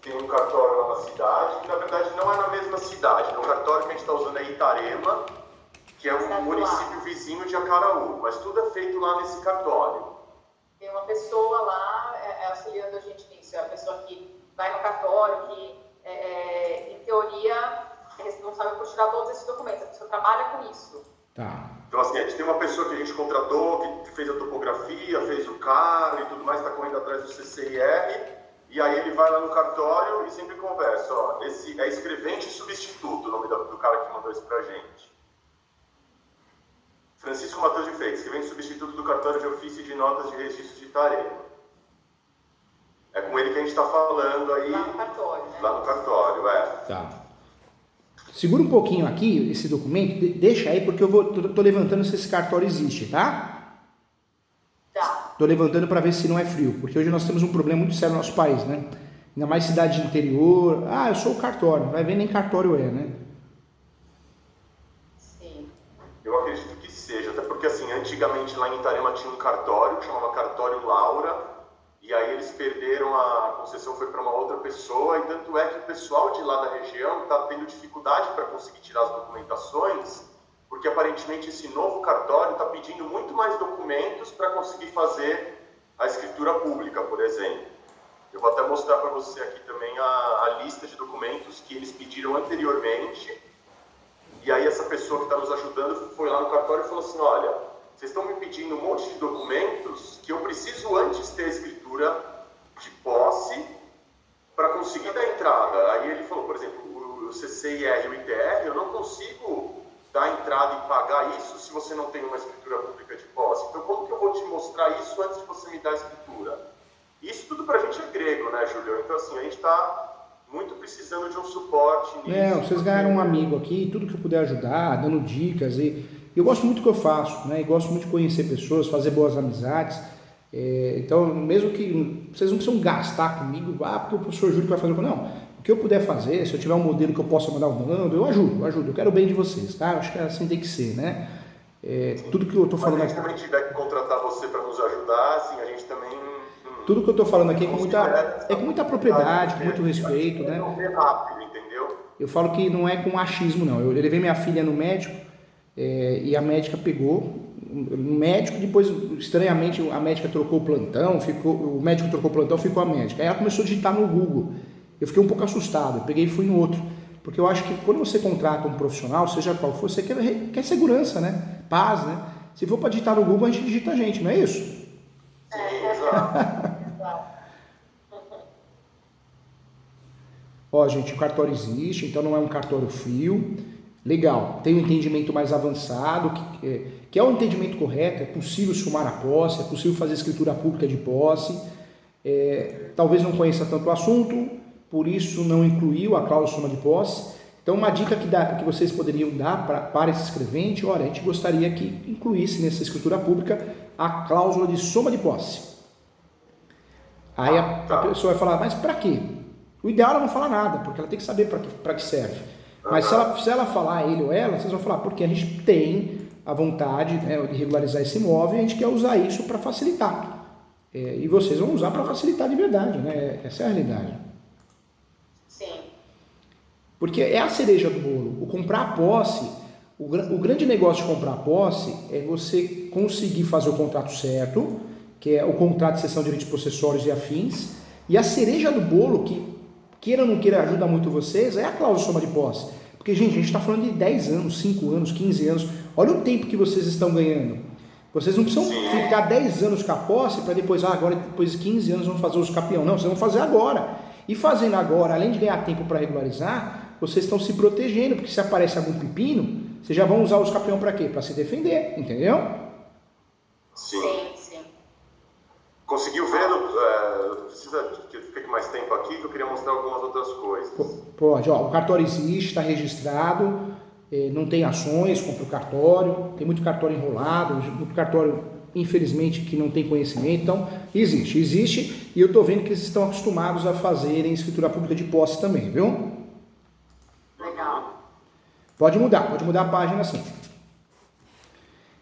tem um cartório cidade. No cartório que a gente está usando é Itarema, que é um município vizinho de Acaraú, mas tudo é feito lá nesse cartório. Tem uma pessoa lá auxiliando a gente nisso, é a pessoa que vai no cartório, que, em teoria, é responsável por tirar todos esses documentos. A pessoa trabalha com isso. Tá. Então, assim, a gente tem uma pessoa que a gente contratou, que fez a topografia, fez o carro e tudo mais, está correndo atrás do CCIR, e aí ele vai lá no cartório e sempre conversa, ó, esse é escrevente e substituto, o nome do cara que mandou isso pra gente. Francisco Matheus de Freitas, escrevente substituto do cartório de ofício de notas de registro de Itarema. É com ele que a gente está falando aí. Lá no cartório, né? Lá no cartório, Tá. Segura um pouquinho aqui esse documento, deixa aí, porque eu tô levantando se esse cartório existe, tá? Tá. Tô levantando para ver se não é frio, porque hoje nós temos um problema muito sério no nosso país, né? Ainda mais cidade de interior. Ah, eu sou o cartório. Vai ver, nem cartório é, né? Sim. Eu acredito que seja, até porque assim, antigamente lá em Itarema tinha um cartório que chamava Cartório Laura, e aí eles perderam, a concessão foi para uma outra pessoa, e tanto é que o pessoal de lá da região está tendo dificuldade para conseguir tirar as documentações, porque aparentemente esse novo cartório está pedindo muito mais documentos para conseguir fazer a escritura pública, por exemplo. Eu vou até mostrar para você aqui também a lista de documentos que eles pediram anteriormente. E aí essa pessoa que está nos ajudando foi lá no cartório e falou assim, olha, vocês estão me pedindo um monte de documentos que eu preciso antes ter a escritura de posse para conseguir dar entrada. Aí ele falou, por exemplo, o CCIR e o ITR, eu não consigo dar entrada e pagar isso se você não tem uma escritura pública de posse. Então como que eu vou te mostrar isso antes de você me dar a escritura? Isso tudo para a gente é grego, né, Júlio? Então assim, a gente está muito precisando de um suporte nisso. Vocês ganharam um amigo aqui, tudo que eu puder ajudar, dando dicas, e eu gosto muito do que eu faço, né? E gosto muito de conhecer pessoas, fazer boas amizades. Então, mesmo que vocês não precisam gastar comigo, porque o professor Júlio vai fazer, não. O que eu puder fazer, se eu tiver um modelo que eu possa mandar um mando, eu ajudo. Eu quero o bem de vocês, tá? Eu acho que assim tem que ser, né? Tudo que eu estou falando aqui. Se a gente também tiver que contratar você para nos ajudar, assim, a gente também. Tudo que eu estou falando aqui é com muita propriedade, com muito respeito, né? Rápido, entendeu? Eu falo que não é com achismo, não. Eu levei minha filha no médico e a médica pegou. O médico, depois, estranhamente, a médica trocou o plantão, o médico trocou o plantão, ficou a médica. Aí ela começou a digitar no Google. Eu fiquei um pouco assustado, eu peguei e fui no outro. Porque eu acho que quando você contrata um profissional, seja qual for, você quer segurança, né? Paz, né? Se for para digitar no Google, a gente digita a gente, não é isso? Sim, exato. Ó, gente, o cartório existe, então não é um cartório frio. Legal, tem um entendimento mais avançado, que é o entendimento correto, é possível somar a posse, é possível fazer escritura pública de posse. Talvez não conheça tanto o assunto, por isso não incluiu a cláusula de soma de posse. Então, uma dica que vocês poderiam dar para esse escrevente, olha, a gente gostaria que incluísse nessa escritura pública a cláusula de soma de posse. Aí a pessoa vai falar, mas para quê? O ideal é ela não falar nada, porque ela tem que saber para que serve. Mas se ela falar ele ou ela, vocês vão falar, porque a gente tem a vontade, né, de regularizar esse imóvel e a gente quer usar isso para facilitar. E vocês vão usar para facilitar de verdade, né? Essa é a realidade. Sim. Porque é a cereja do bolo. O comprar a posse, o grande negócio de comprar a posse é você conseguir fazer o contrato certo, que é o contrato de cessão de direitos possessórios e afins, e a cereja do bolo, que queira ou não queira ajuda muito vocês, é a cláusula de soma de posse. Porque, gente, a gente está falando de 10 anos, 5 anos, 15 anos. Olha o tempo que vocês estão ganhando. Vocês não precisam ficar 10 anos com a posse para depois, agora depois de 15 anos vão fazer os campeão. Não, vocês vão fazer agora. E fazendo agora, além de ganhar tempo para regularizar, vocês estão se protegendo, porque se aparece algum pepino, vocês já vão usar os campeão para quê? Para se defender, entendeu? Sim. Conseguiu ver? Precisa que fique mais tempo aqui, que eu queria mostrar algumas outras coisas. Pode, ó, o cartório existe, está registrado, não tem ações contra o cartório, tem muito cartório enrolado, muito cartório, infelizmente, que não tem conhecimento, então existe, e eu estou vendo que eles estão acostumados a fazerem escritura pública de posse também, viu? Legal. Pode mudar a página assim.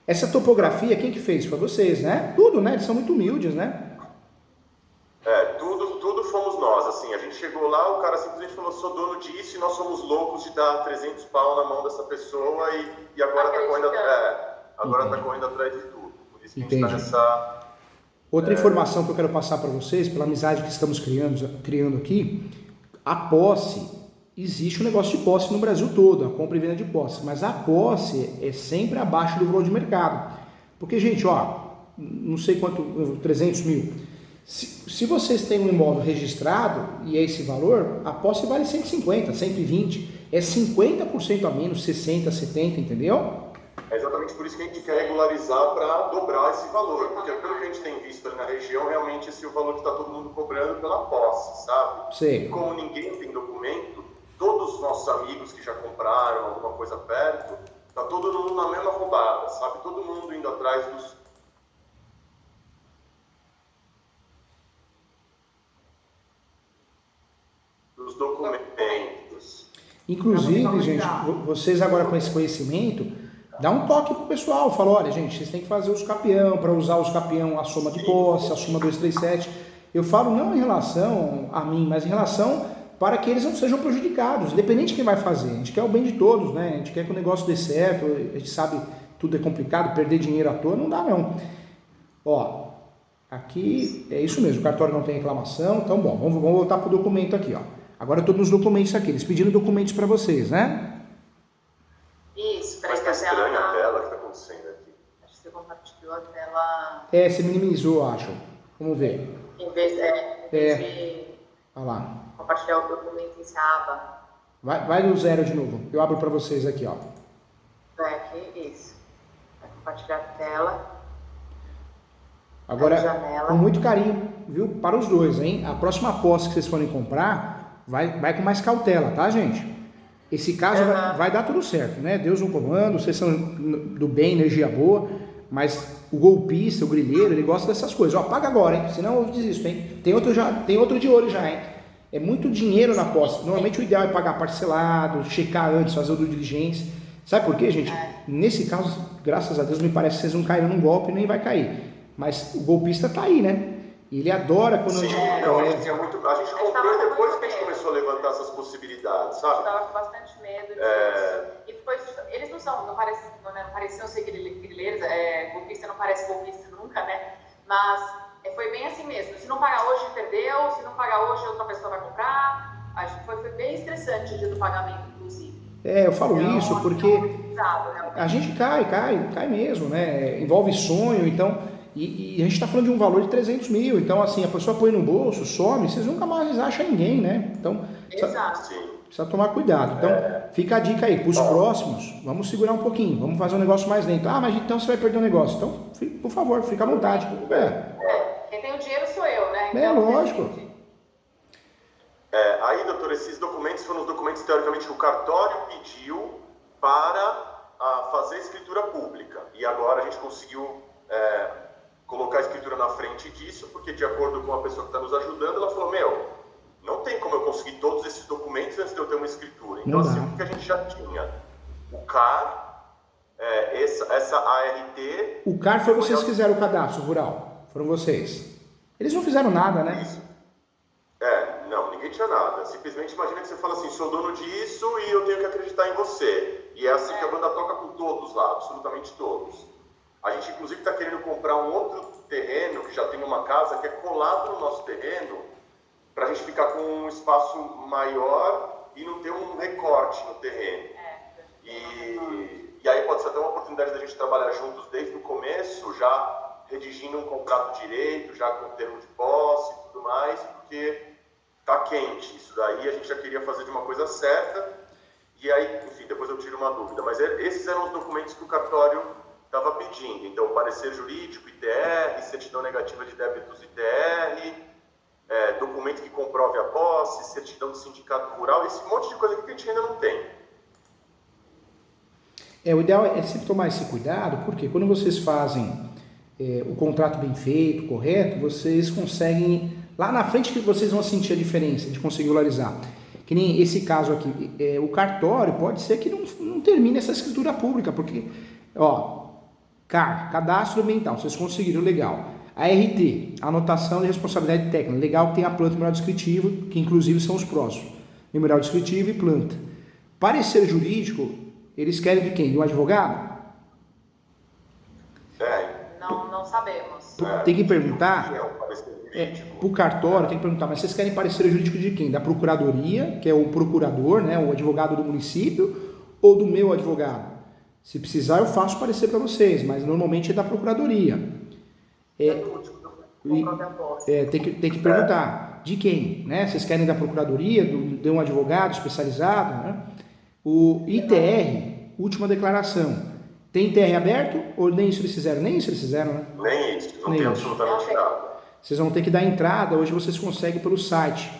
Essa topografia, quem que fez? Foi vocês, né? Tudo, né? Eles são muito humildes, né? Tudo fomos nós, assim, a gente chegou lá, o cara simplesmente falou, sou dono disso e nós somos loucos de dar 300 pau na mão dessa pessoa e agora tá correndo atrás de tudo. Por isso que a gente tá nessa... Outra informação que eu quero passar para vocês, pela amizade que estamos criando aqui, a posse, existe um negócio de posse no Brasil todo, a compra e venda de posse, mas a posse é sempre abaixo do valor de mercado. Porque, gente, não sei quanto, 300 mil. Se vocês têm um imóvel registrado e é esse valor, a posse vale 150, 120, é 50% a menos, 60, 70, entendeu? É exatamente por isso que a gente quer regularizar para dobrar esse valor, porque pelo que a gente tem visto ali na região, realmente esse é o valor que está todo mundo cobrando pela posse, sabe? Sim. E como ninguém tem documento, todos os nossos amigos que já compraram alguma coisa perto, tá todo mundo na mesma roubada, sabe? Todo mundo indo atrás dos documentos. Inclusive, gente, vocês agora com esse conhecimento, dá um toque pro pessoal, fala, olha, gente, vocês têm que fazer os capião, para usar os capião, a soma de posse, a soma 237. Eu falo não em relação a mim, mas em relação para que eles não sejam prejudicados, independente de quem vai fazer. A gente quer o bem de todos, né? A gente quer que o negócio dê certo, a gente sabe tudo é complicado, perder dinheiro à toa não dá não. Ó, aqui é isso mesmo, o cartório não tem reclamação, então bom, vamos voltar pro documento aqui, ó. Agora eu estou nos documentos aqui, eles pediram documentos para vocês, né? Isso, mas tá estranha a tela, o que está acontecendo aqui? Acho que você compartilhou a tela... Você minimizou, acho. Vamos ver. Em vez de olha lá. compartilhar o documento em essa aba. Vai no 0 de novo, eu abro para vocês aqui, ó. Vai aqui, isso. Vai compartilhar a tela. Agora, com muito carinho, viu? Para os dois, hein? A próxima posse que vocês forem comprar, vai com mais cautela, tá, gente? Esse caso vai dar tudo certo, né? Deus no comando, vocês são do bem, energia boa, mas o golpista, o grileiro, ele gosta dessas coisas. Ó, paga agora, hein? Senão eu desisto, hein? Tem outro de olho já, hein? É muito dinheiro na posse. Normalmente o ideal é pagar parcelado, checar antes, fazer o due diligência. Sabe por quê, gente? Nesse caso, graças a Deus, me parece que vocês não caíram num golpe e nem vai cair. Mas o golpista tá aí, né? E ele adora quando a gente comprou e depois que a gente começou a levantar essas possibilidades, sabe? Eu estava com bastante medo disso. Eles não pareciam ser grileiros, golpista não parece golpista nunca, né? Mas foi bem assim mesmo. Se não pagar hoje, perdeu. Se não pagar hoje, outra pessoa vai comprar. Acho que foi bem estressante o dia do pagamento, inclusive. Eu falo então, isso porque a gente cai mesmo, né? Envolve sonho, então... E a gente está falando de um valor de 300 mil, então assim, a pessoa põe no bolso, some, vocês nunca mais acham ninguém, né? Então, precisa tomar cuidado. Então, fica a dica aí, para os próximos, vamos segurar um pouquinho, vamos fazer um negócio mais lento. Mas então você vai perder o negócio. Então, por favor, fica à vontade. Quem tem o dinheiro sou eu, né? Então, lógico. Aí, doutor, esses documentos foram os documentos, teoricamente, que o cartório pediu para fazer a escritura pública. E agora a gente conseguiu... colocar a escritura na frente disso, porque de acordo com a pessoa que está nos ajudando, ela falou, não tem como eu conseguir todos esses documentos antes de eu ter uma escritura. Então, assim, o que a gente já tinha? O CAR, essa ART... O CAR foi vocês que fizeram o cadastro rural, foram vocês. Eles não fizeram nada, né? Isso. Não, ninguém tinha nada. Simplesmente imagina que você fala assim, sou dono disso e eu tenho que acreditar em você. E é assim que a banda toca com todos lá, absolutamente todos. A gente, inclusive, está querendo comprar um outro terreno, que já tem uma casa, que é colado no nosso terreno, para a gente ficar com um espaço maior e não ter um recorte no terreno. E aí pode ser até uma oportunidade da gente trabalhar juntos desde o começo, já redigindo um contrato direito, já com termo de posse e tudo mais, porque está quente. Isso daí a gente já queria fazer de uma coisa certa, e aí, enfim, depois eu tiro uma dúvida. Mas esses eram os documentos que o cartório estava pedindo, então parecer jurídico, ITR, certidão negativa de débitos ITR, documento que comprove a posse, certidão de sindicato rural, esse monte de coisa que a gente ainda não tem. O ideal é sempre tomar esse cuidado, porque quando vocês fazem o contrato bem feito, correto, vocês conseguem, lá na frente que vocês vão sentir a diferença de conseguir regularizar. Que nem esse caso aqui, o cartório pode ser que não termine essa escritura pública, porque, CAR, cadastro ambiental, vocês conseguiram, legal. ART, anotação de responsabilidade técnica. Legal que tem a planta e o memorial descritivo, que inclusive são os próximos. Memorial descritivo e planta. Parecer jurídico, eles querem de quem? De um advogado? Não sabemos. Tem que perguntar, para o cartório, tem que perguntar, mas vocês querem parecer jurídico de quem? Da procuradoria, que é o procurador, né, o advogado do município, ou do meu advogado? Se precisar, eu faço parecer para vocês, mas normalmente é da procuradoria. Tem que perguntar de quem, né? Vocês querem da procuradoria, de um advogado especializado, né? O ITR, última declaração. Tem ITR aberto ou nem isso eles fizeram? Nem isso eles fizeram, né? Nem isso, não tem absolutamente nada. Vocês vão ter que dar entrada, hoje vocês conseguem pelo site.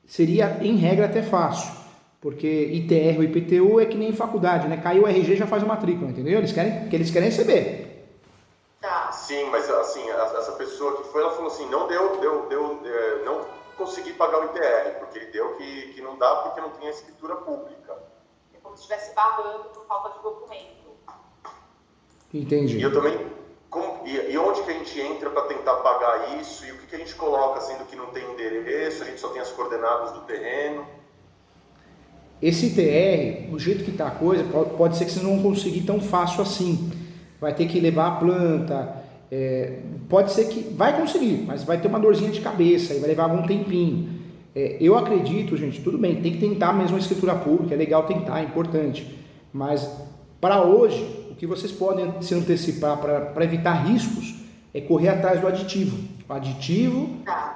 Seria, em regra, até fácil, porque ITR ou IPTU é que nem faculdade, né? Caiu o RG, já faz a matrícula, entendeu? Eles querem receber. Tá. Sim, mas assim, essa pessoa que foi, ela falou assim, não não consegui pagar o ITR, porque ele deu que não dá porque não tem a escritura pública. É como se estivesse barrando por falta de documento. Entendi. E eu também, e onde que a gente entra para tentar pagar isso, e o que a gente coloca, sendo que não tem endereço, a gente só tem as coordenadas do terreno. Esse ITR, do jeito que está a coisa, pode ser que vocês não vão conseguir tão fácil assim. Vai ter que levar a planta, pode ser que vai conseguir, mas vai ter uma dorzinha de cabeça, e vai levar um tempinho. Eu acredito, gente, tudo bem, tem que tentar mesmo a escritura pública, é legal tentar, é importante. Mas para hoje, o que vocês podem se antecipar para evitar riscos é correr atrás do aditivo. O aditivo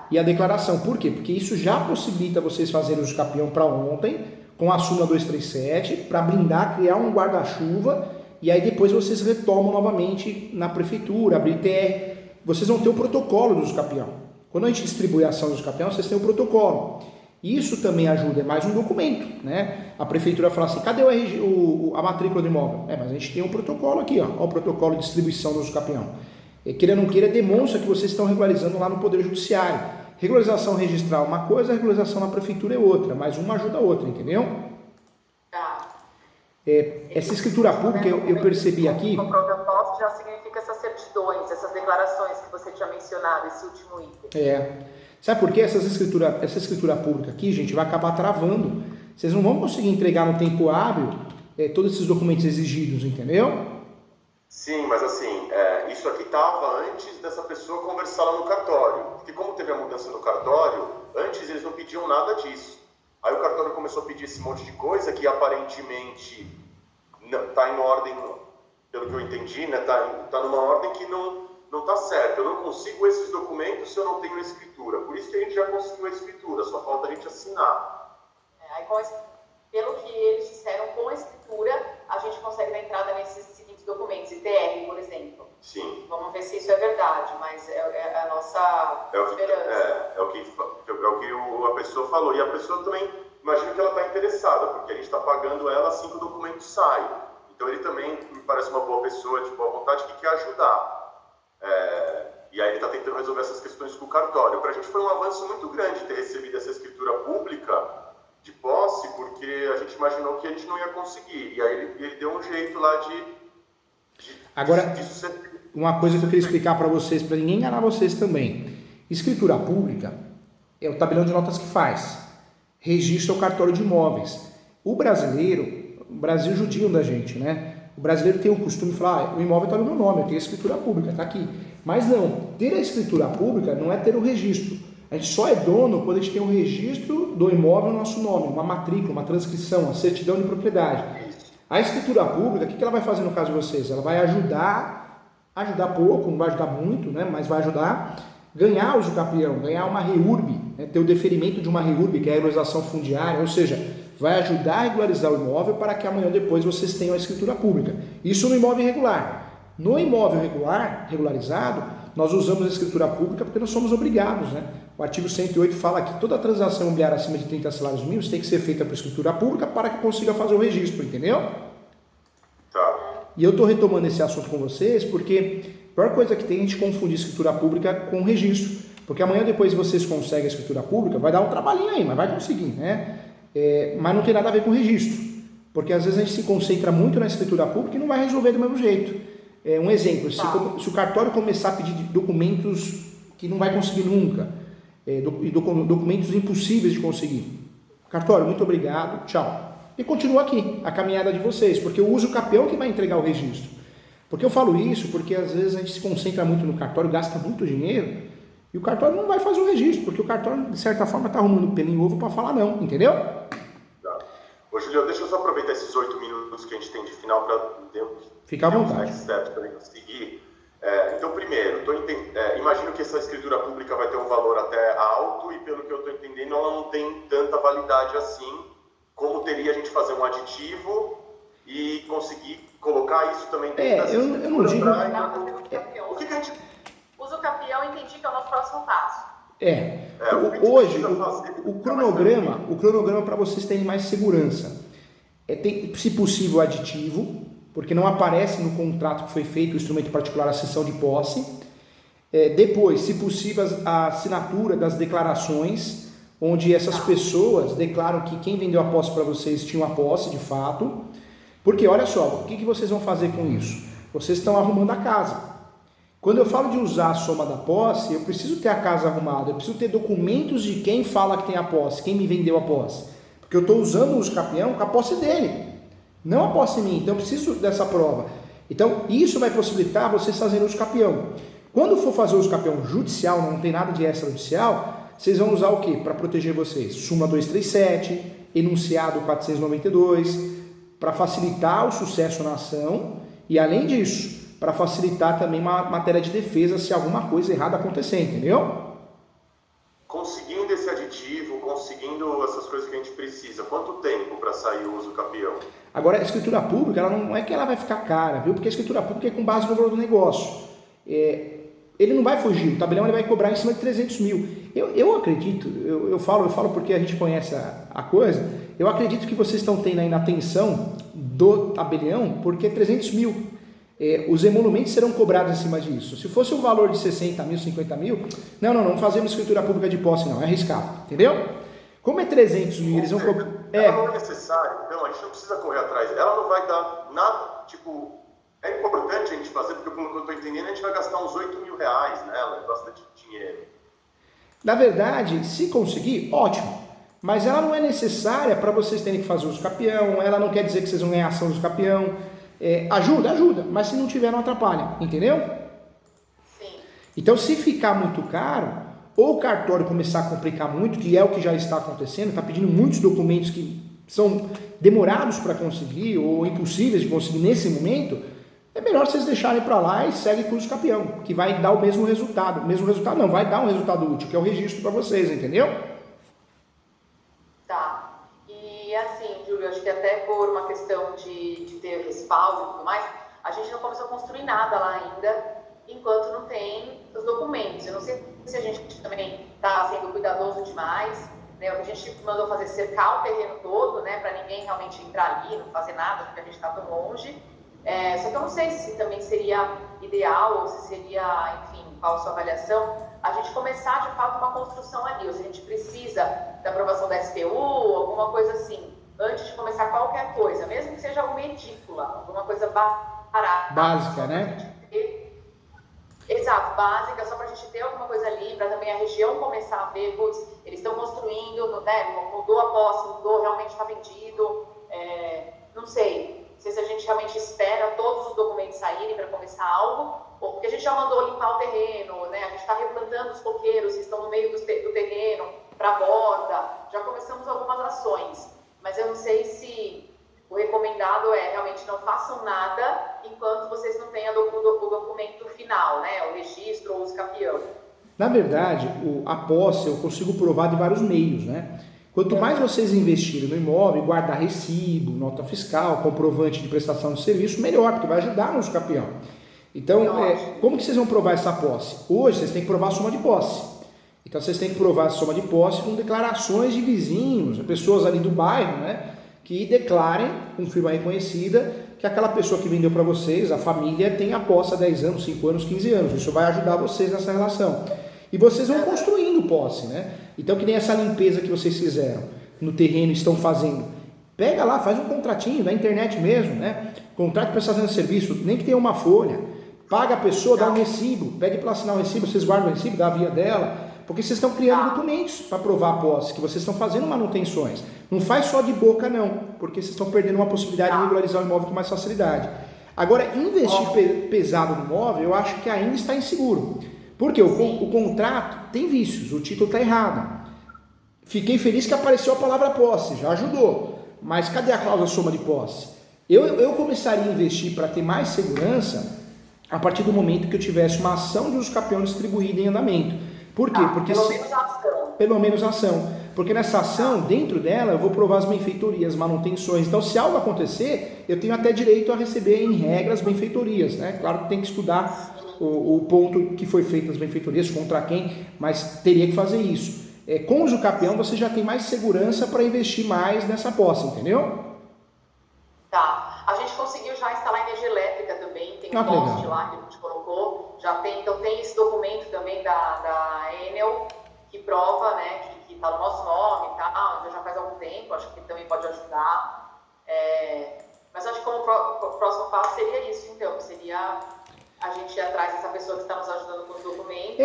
e a declaração. Por quê? Porque isso já possibilita vocês fazerem o campeão para ontem, com a súmula 237, para blindar, criar um guarda-chuva, e aí depois vocês retomam novamente na prefeitura, abrir TR. Vocês vão ter o protocolo do campeão. Quando a gente distribui a ação do campeão, vocês têm o protocolo. Isso também ajuda, é mais um documento, né? A prefeitura fala assim, cadê a matrícula do imóvel? Mas a gente tem um protocolo aqui, ó o protocolo de distribuição do campeão. Queira ou não queira, demonstra que vocês estão regularizando lá no Poder Judiciário. Regularização registral é uma coisa, a regularização na prefeitura é outra, mas uma ajuda a outra, entendeu? Essa escritura pública, eu percebi aqui... O protocolo já significa essas certidões, essas declarações que você tinha mencionado, esse último item. Sabe por quê? Essa escritura pública aqui, gente, vai acabar travando. Vocês não vão conseguir entregar no tempo hábil todos esses documentos exigidos, entendeu? Sim, mas assim, isso aqui estava antes dessa pessoa conversar lá no cartório. Porque como teve a mudança no cartório, antes eles não pediam nada disso. Aí o cartório começou a pedir esse monte de coisa que aparentemente está em ordem, pelo que eu entendi, né? Tá numa ordem que não está certa. Eu não consigo esses documentos se eu não tenho a escritura. Por isso que a gente já conseguiu a escritura, só falta a gente assinar. Aí, pelo que eles disseram, com a escritura, a gente consegue dar entrada nesses seguintes documentos, ITR, por exemplo. Sim. Vamos ver se isso é verdade, mas é a nossa esperança. É o que a pessoa falou. E a pessoa também, imagino que ela está interessada, porque a gente está pagando ela assim que o documento sai. Então ele também me parece uma boa pessoa, de boa vontade, que quer ajudar. E aí ele está tentando resolver essas questões com o cartório. Para a gente foi um avanço muito grande ter recebido essa escritura pública de posse, porque a gente imaginou que a gente não ia conseguir. E aí ele deu um jeito lá Agora, uma coisa que eu queria explicar para vocês, para ninguém enganar vocês também. Escritura pública é o tabelião de notas que faz. Registro é o cartório de imóveis. O Brasil judiam da gente, né? O brasileiro tem o costume de falar, o imóvel está no meu nome, eu tenho a escritura pública, está aqui. Mas não, ter a escritura pública não é ter o registro. A gente só é dono quando a gente tem um registro do imóvel no nosso nome, uma matrícula, uma transcrição, uma certidão de propriedade. A escritura pública, o que ela vai fazer no caso de vocês? Ela vai ajudar pouco, não vai ajudar muito, né? Mas vai ajudar a ganhar o usucapião, ganhar uma REURB, né? Ter o deferimento de uma REURB, que é a regularização fundiária, ou seja, vai ajudar a regularizar o imóvel para que amanhã depois vocês tenham a escritura pública. Isso no imóvel irregular. No imóvel regularizado, nós usamos a escritura pública porque nós somos obrigados, né? O artigo 108 fala que toda transação imobiliária acima de 30 salários mínimos tem que ser feita por escritura pública para que consiga fazer o registro, entendeu? Tá. E eu estou retomando esse assunto com vocês porque a pior coisa que tem é a gente confundir escritura pública com registro. Porque amanhã depois vocês conseguem a escritura pública, vai dar um trabalhinho aí, mas vai conseguir, né? Mas não tem nada a ver com registro. Porque às vezes a gente se concentra muito na escritura pública e não vai resolver do mesmo jeito. Um exemplo, se o cartório começar a pedir documentos que não vai conseguir nunca, documentos impossíveis de conseguir. Cartório, muito obrigado, tchau. E continua aqui a caminhada de vocês, porque eu uso o campeão que vai entregar o registro. Porque eu falo isso porque às vezes a gente se concentra muito no cartório, gasta muito dinheiro, e o cartório não vai fazer o registro, porque o cartório, de certa forma, está arrumando pelo em ovo para falar não, entendeu? Tá. Ô, Julião, deixa eu só aproveitar esses 8 minutos que a gente tem de final para ficar à vontade. Next steps para seguir. Então, primeiro, imagino que essa escritura pública vai ter um valor até alto e, pelo que eu estou entendendo, ela não tem tanta validade assim, como teria a gente fazer um aditivo e conseguir colocar isso também dentro da escritura. Eu não digo... O que a gente... Usa o campeão e entendi que é o nosso próximo passo. Hoje, o cronograma para vocês terem mais segurança, se possível, aditivo, porque não aparece no contrato que foi feito o instrumento particular a cessão de posse. Depois, se possível, a assinatura das declarações, onde essas pessoas declaram que quem vendeu a posse para vocês tinha uma posse de fato. Porque, olha só, o que vocês vão fazer com isso? Vocês estão arrumando a casa. Quando eu falo de usar a soma da posse, eu preciso ter a casa arrumada, eu preciso ter documentos de quem fala que tem a posse, quem me vendeu a posse. Porque eu estou usando o uso capião com a posse dele, não a posse minha, então eu preciso dessa prova. Então, isso vai possibilitar vocês fazerem o uso capião. Quando for fazer o uso capião judicial, não tem nada de extrajudicial, vocês vão usar o quê? Para proteger vocês? Súmula 237, enunciado 492, para facilitar o sucesso na ação e, além disso, para facilitar também uma matéria de defesa se alguma coisa errada acontecer, entendeu? Conseguindo esse aditivo, conseguindo essas coisas que a gente precisa, quanto tempo para sair o uso capião? Agora, a escritura pública, ela não é que ela vai ficar cara, viu? Porque a escritura pública é com base no valor do negócio. Ele não vai fugir, o tabelião ele vai cobrar em cima de 300 mil. Eu acredito, eu falo porque a gente conhece a coisa, eu acredito que vocês estão tendo aí na atenção do tabelião, porque 300 mil. Os emolumentos serão cobrados em cima disso. Se fosse um valor de 60 mil, 50 mil, não fazemos escritura pública de posse não, é arriscado, entendeu? Como é 300 mil, eles vão cobrar... Ela não é necessário, então a gente não precisa correr atrás, ela não vai dar nada, tipo, é importante a gente fazer, porque pelo que eu estou entendendo, a gente vai gastar uns 8 mil reais nela, é bastante dinheiro. Na verdade, se conseguir, ótimo, mas ela não é necessária para vocês terem que fazer o uso capião, ela não quer dizer que vocês vão ganhar ação do capião. Ajuda, mas se não tiver, não atrapalha, entendeu? Sim. Então, se ficar muito caro, ou o cartório começar a complicar muito, que é o que já está acontecendo, está pedindo muitos documentos que são demorados para conseguir, ou impossíveis de conseguir nesse momento, é melhor vocês deixarem para lá e seguem com o uso capião, que vai dar o mesmo resultado. O mesmo resultado não, vai dar um resultado útil, que é o registro para vocês, entendeu? Tá. E assim, Júlio, acho que até por uma questão de ter respaldo e tudo mais, a gente não começou a construir nada lá ainda, enquanto não tem os documentos. Eu não sei se a gente também está sendo cuidadoso demais, né? O que a gente mandou fazer cercar o terreno todo, né, para ninguém realmente entrar ali, não fazer nada, porque a gente está tão longe. Só que eu não sei se também seria ideal, ou se seria, enfim, qual a sua avaliação, a gente começar de fato uma construção ali, ou se a gente precisa da aprovação da SPU, alguma coisa assim, antes de começar qualquer coisa, mesmo que seja alguma edícula, alguma coisa barata. Básica, né? Exato, básica, só para a gente ter alguma coisa ali, para também a região começar a ver, putz, eles estão construindo, né, mudou a posse, mudou, realmente está vendido, não sei se a gente realmente espera todos os documentos saírem para começar algo, ou porque a gente já mandou limpar o terreno, né, a gente está replantando os coqueiros que estão no meio do terreno, para a borda, já começamos algumas ações, mas eu não sei se o recomendado é realmente não façam nada enquanto vocês não tenham o documento final, né, o registro ou o capião. Na verdade, a posse eu consigo provar de vários meios, né? Quanto mais vocês investirem no imóvel, guardar recibo, nota fiscal, comprovante de prestação de serviço, melhor, porque vai ajudar no uso capião. Então, como que vocês vão provar essa posse? Hoje vocês têm que provar a soma de posse. Então vocês têm que provar a soma de posse com declarações de vizinhos, pessoas ali do bairro, né, que declarem com firma reconhecida que aquela pessoa que vendeu para vocês, a família, tem a posse há 10 anos, 5 anos, 15 anos. Isso vai ajudar vocês nessa relação. E vocês vão construindo posse, né? Então, que nem essa limpeza que vocês fizeram no terreno, estão fazendo. Pega lá, faz um contratinho na internet mesmo, né? Contrato de prestação de serviço, nem que tenha uma folha. paga a pessoa, dá um recibo, pede para assinar o recibo, vocês guardam o recibo, dá a via dela, porque vocês estão criando documentos para provar a posse, que vocês estão fazendo manutenções. Não faz só de boca não, porque vocês estão perdendo uma possibilidade de regularizar o imóvel com mais facilidade. Agora, investir pesado no imóvel, eu acho que ainda está inseguro. Porque o contrato tem vícios, o título está errado. Fiquei feliz que apareceu a palavra posse, já ajudou. Mas cadê a cláusula soma de posse? Eu começaria a investir para ter mais segurança a partir do momento que eu tivesse uma ação de uso capião distribuída em andamento. Por quê? Porque pelo menos a ação. Pelo menos a ação. Porque nessa ação, dentro dela, eu vou provar as benfeitorias, manutenções. Então, se algo acontecer, eu tenho até direito a receber, em regra, as benfeitorias, né? Claro que tem que estudar o ponto que foi feito as benfeitorias, contra quem, mas teria que fazer isso. Com o uso capião, você já tem mais segurança para investir mais nessa posse, entendeu? Tá. A gente conseguiu já instalar energia elétrica também, tem um poste lá que a gente colocou, já tem, então tem esse documento também da Enel, que prova, né, que está no nosso nome e tal, então já faz algum tempo, acho que também pode ajudar. Mas acho que como próximo passo seria isso, então, seria a gente ir atrás dessa pessoa que está nos ajudando com os documentos.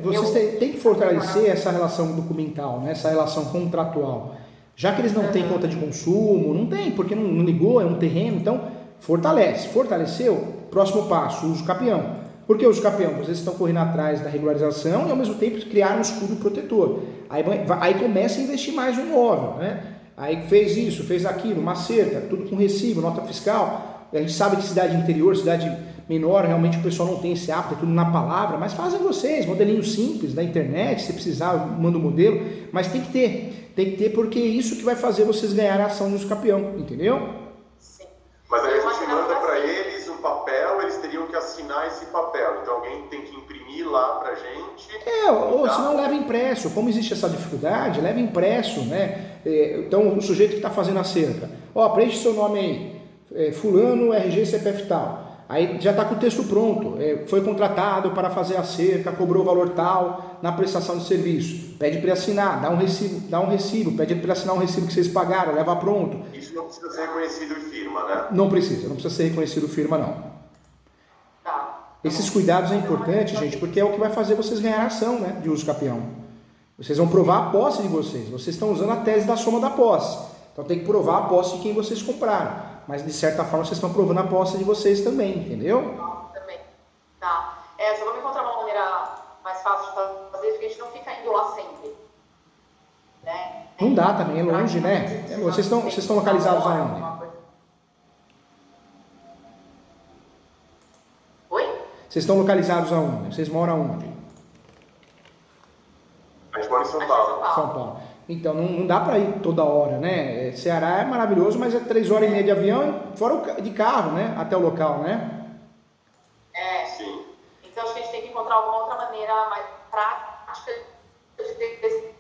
Vocês têm que fortalecer essa relação documental, né, essa relação contratual. Já que eles não têm conta de consumo, não tem, porque não ligou, é um terreno, então fortalece. Fortaleceu, próximo passo, uso capião. Por que uso capião? Vocês estão correndo atrás da regularização e ao mesmo tempo criaram um escudo protetor. Aí começa a investir mais no imóvel, né? Aí fez isso, fez aquilo, uma cerca, tudo com recibo, nota fiscal. A gente sabe que cidade interior, cidade menor, realmente o pessoal não tem esse hábito, é tudo na palavra, mas fazem vocês, modelinho simples da internet, se precisar, manda o modelo, mas tem que ter porque é isso que vai fazer vocês ganhar a ação de uso capião, entendeu? Sim. Mas aí a gente manda para eles um papel, eles teriam que assinar esse papel, então alguém tem que imprimir lá pra gente. Ou se não leva impresso, como existe essa dificuldade, leva impresso, né? Então o sujeito que está fazendo a cerca, preenche seu nome aí, fulano, RG, CPF tal. Aí já está com o texto pronto, foi contratado para fazer a cerca, cobrou o valor tal na prestação de serviço, pede para ele assinar, dá um recibo, pede para ele assinar um recibo que vocês pagaram, leva pronto. Isso não precisa ser reconhecido em firma, né? Não precisa ser reconhecido firma não. Tá. Esses cuidados é importante, gente, porque é o que vai fazer vocês ganhar ação, né, de uso capião. Vocês vão provar a posse de vocês estão usando a tese da soma da posse, então tem que provar a posse de quem vocês compraram. Mas de certa forma vocês estão provando a posse de vocês também, entendeu? Também. Tá. Só vamos encontrar uma maneira mais fácil de fazer, porque a gente não fica indo lá sempre. Né? Não dá também, é longe, né? Vocês estão localizados aonde? Oi? Vocês estão localizados aonde? Vocês moram aonde? A gente mora em São Paulo. São Paulo. Então, não dá para ir toda hora, né? Ceará é maravilhoso, mas é 3h30 de avião, fora de carro, né? Até o local, né? Sim. Então, acho que a gente tem que encontrar alguma outra maneira mais prática de ter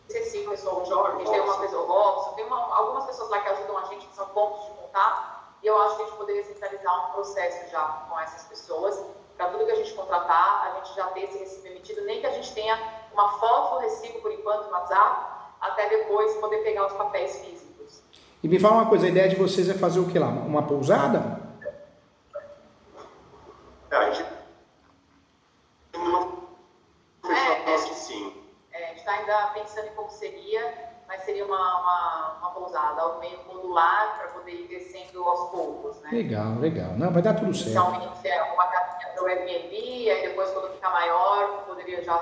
esse ciclo, o Jorge, a gente tem uma pessoa, o Robson, tem algumas pessoas lá que ajudam a gente, que são pontos de contato, e eu acho que a gente poderia centralizar um processo já com essas pessoas, para tudo que a gente contratar, a gente já ter esse recibo emitido, nem que a gente tenha uma foto do recibo, por enquanto, no WhatsApp, até depois poder pegar os papéis físicos. E me fala uma coisa, a ideia de vocês é fazer o que lá? Uma pousada? A gente não fechou que sim. A gente está ainda pensando em como seria, mas seria uma pousada, algo meio modular para poder ir descendo aos poucos, né? Legal. Não, vai dar tudo certo. Inicialmente uma casinha para o Airbnb, aí depois quando ficar maior, poderia já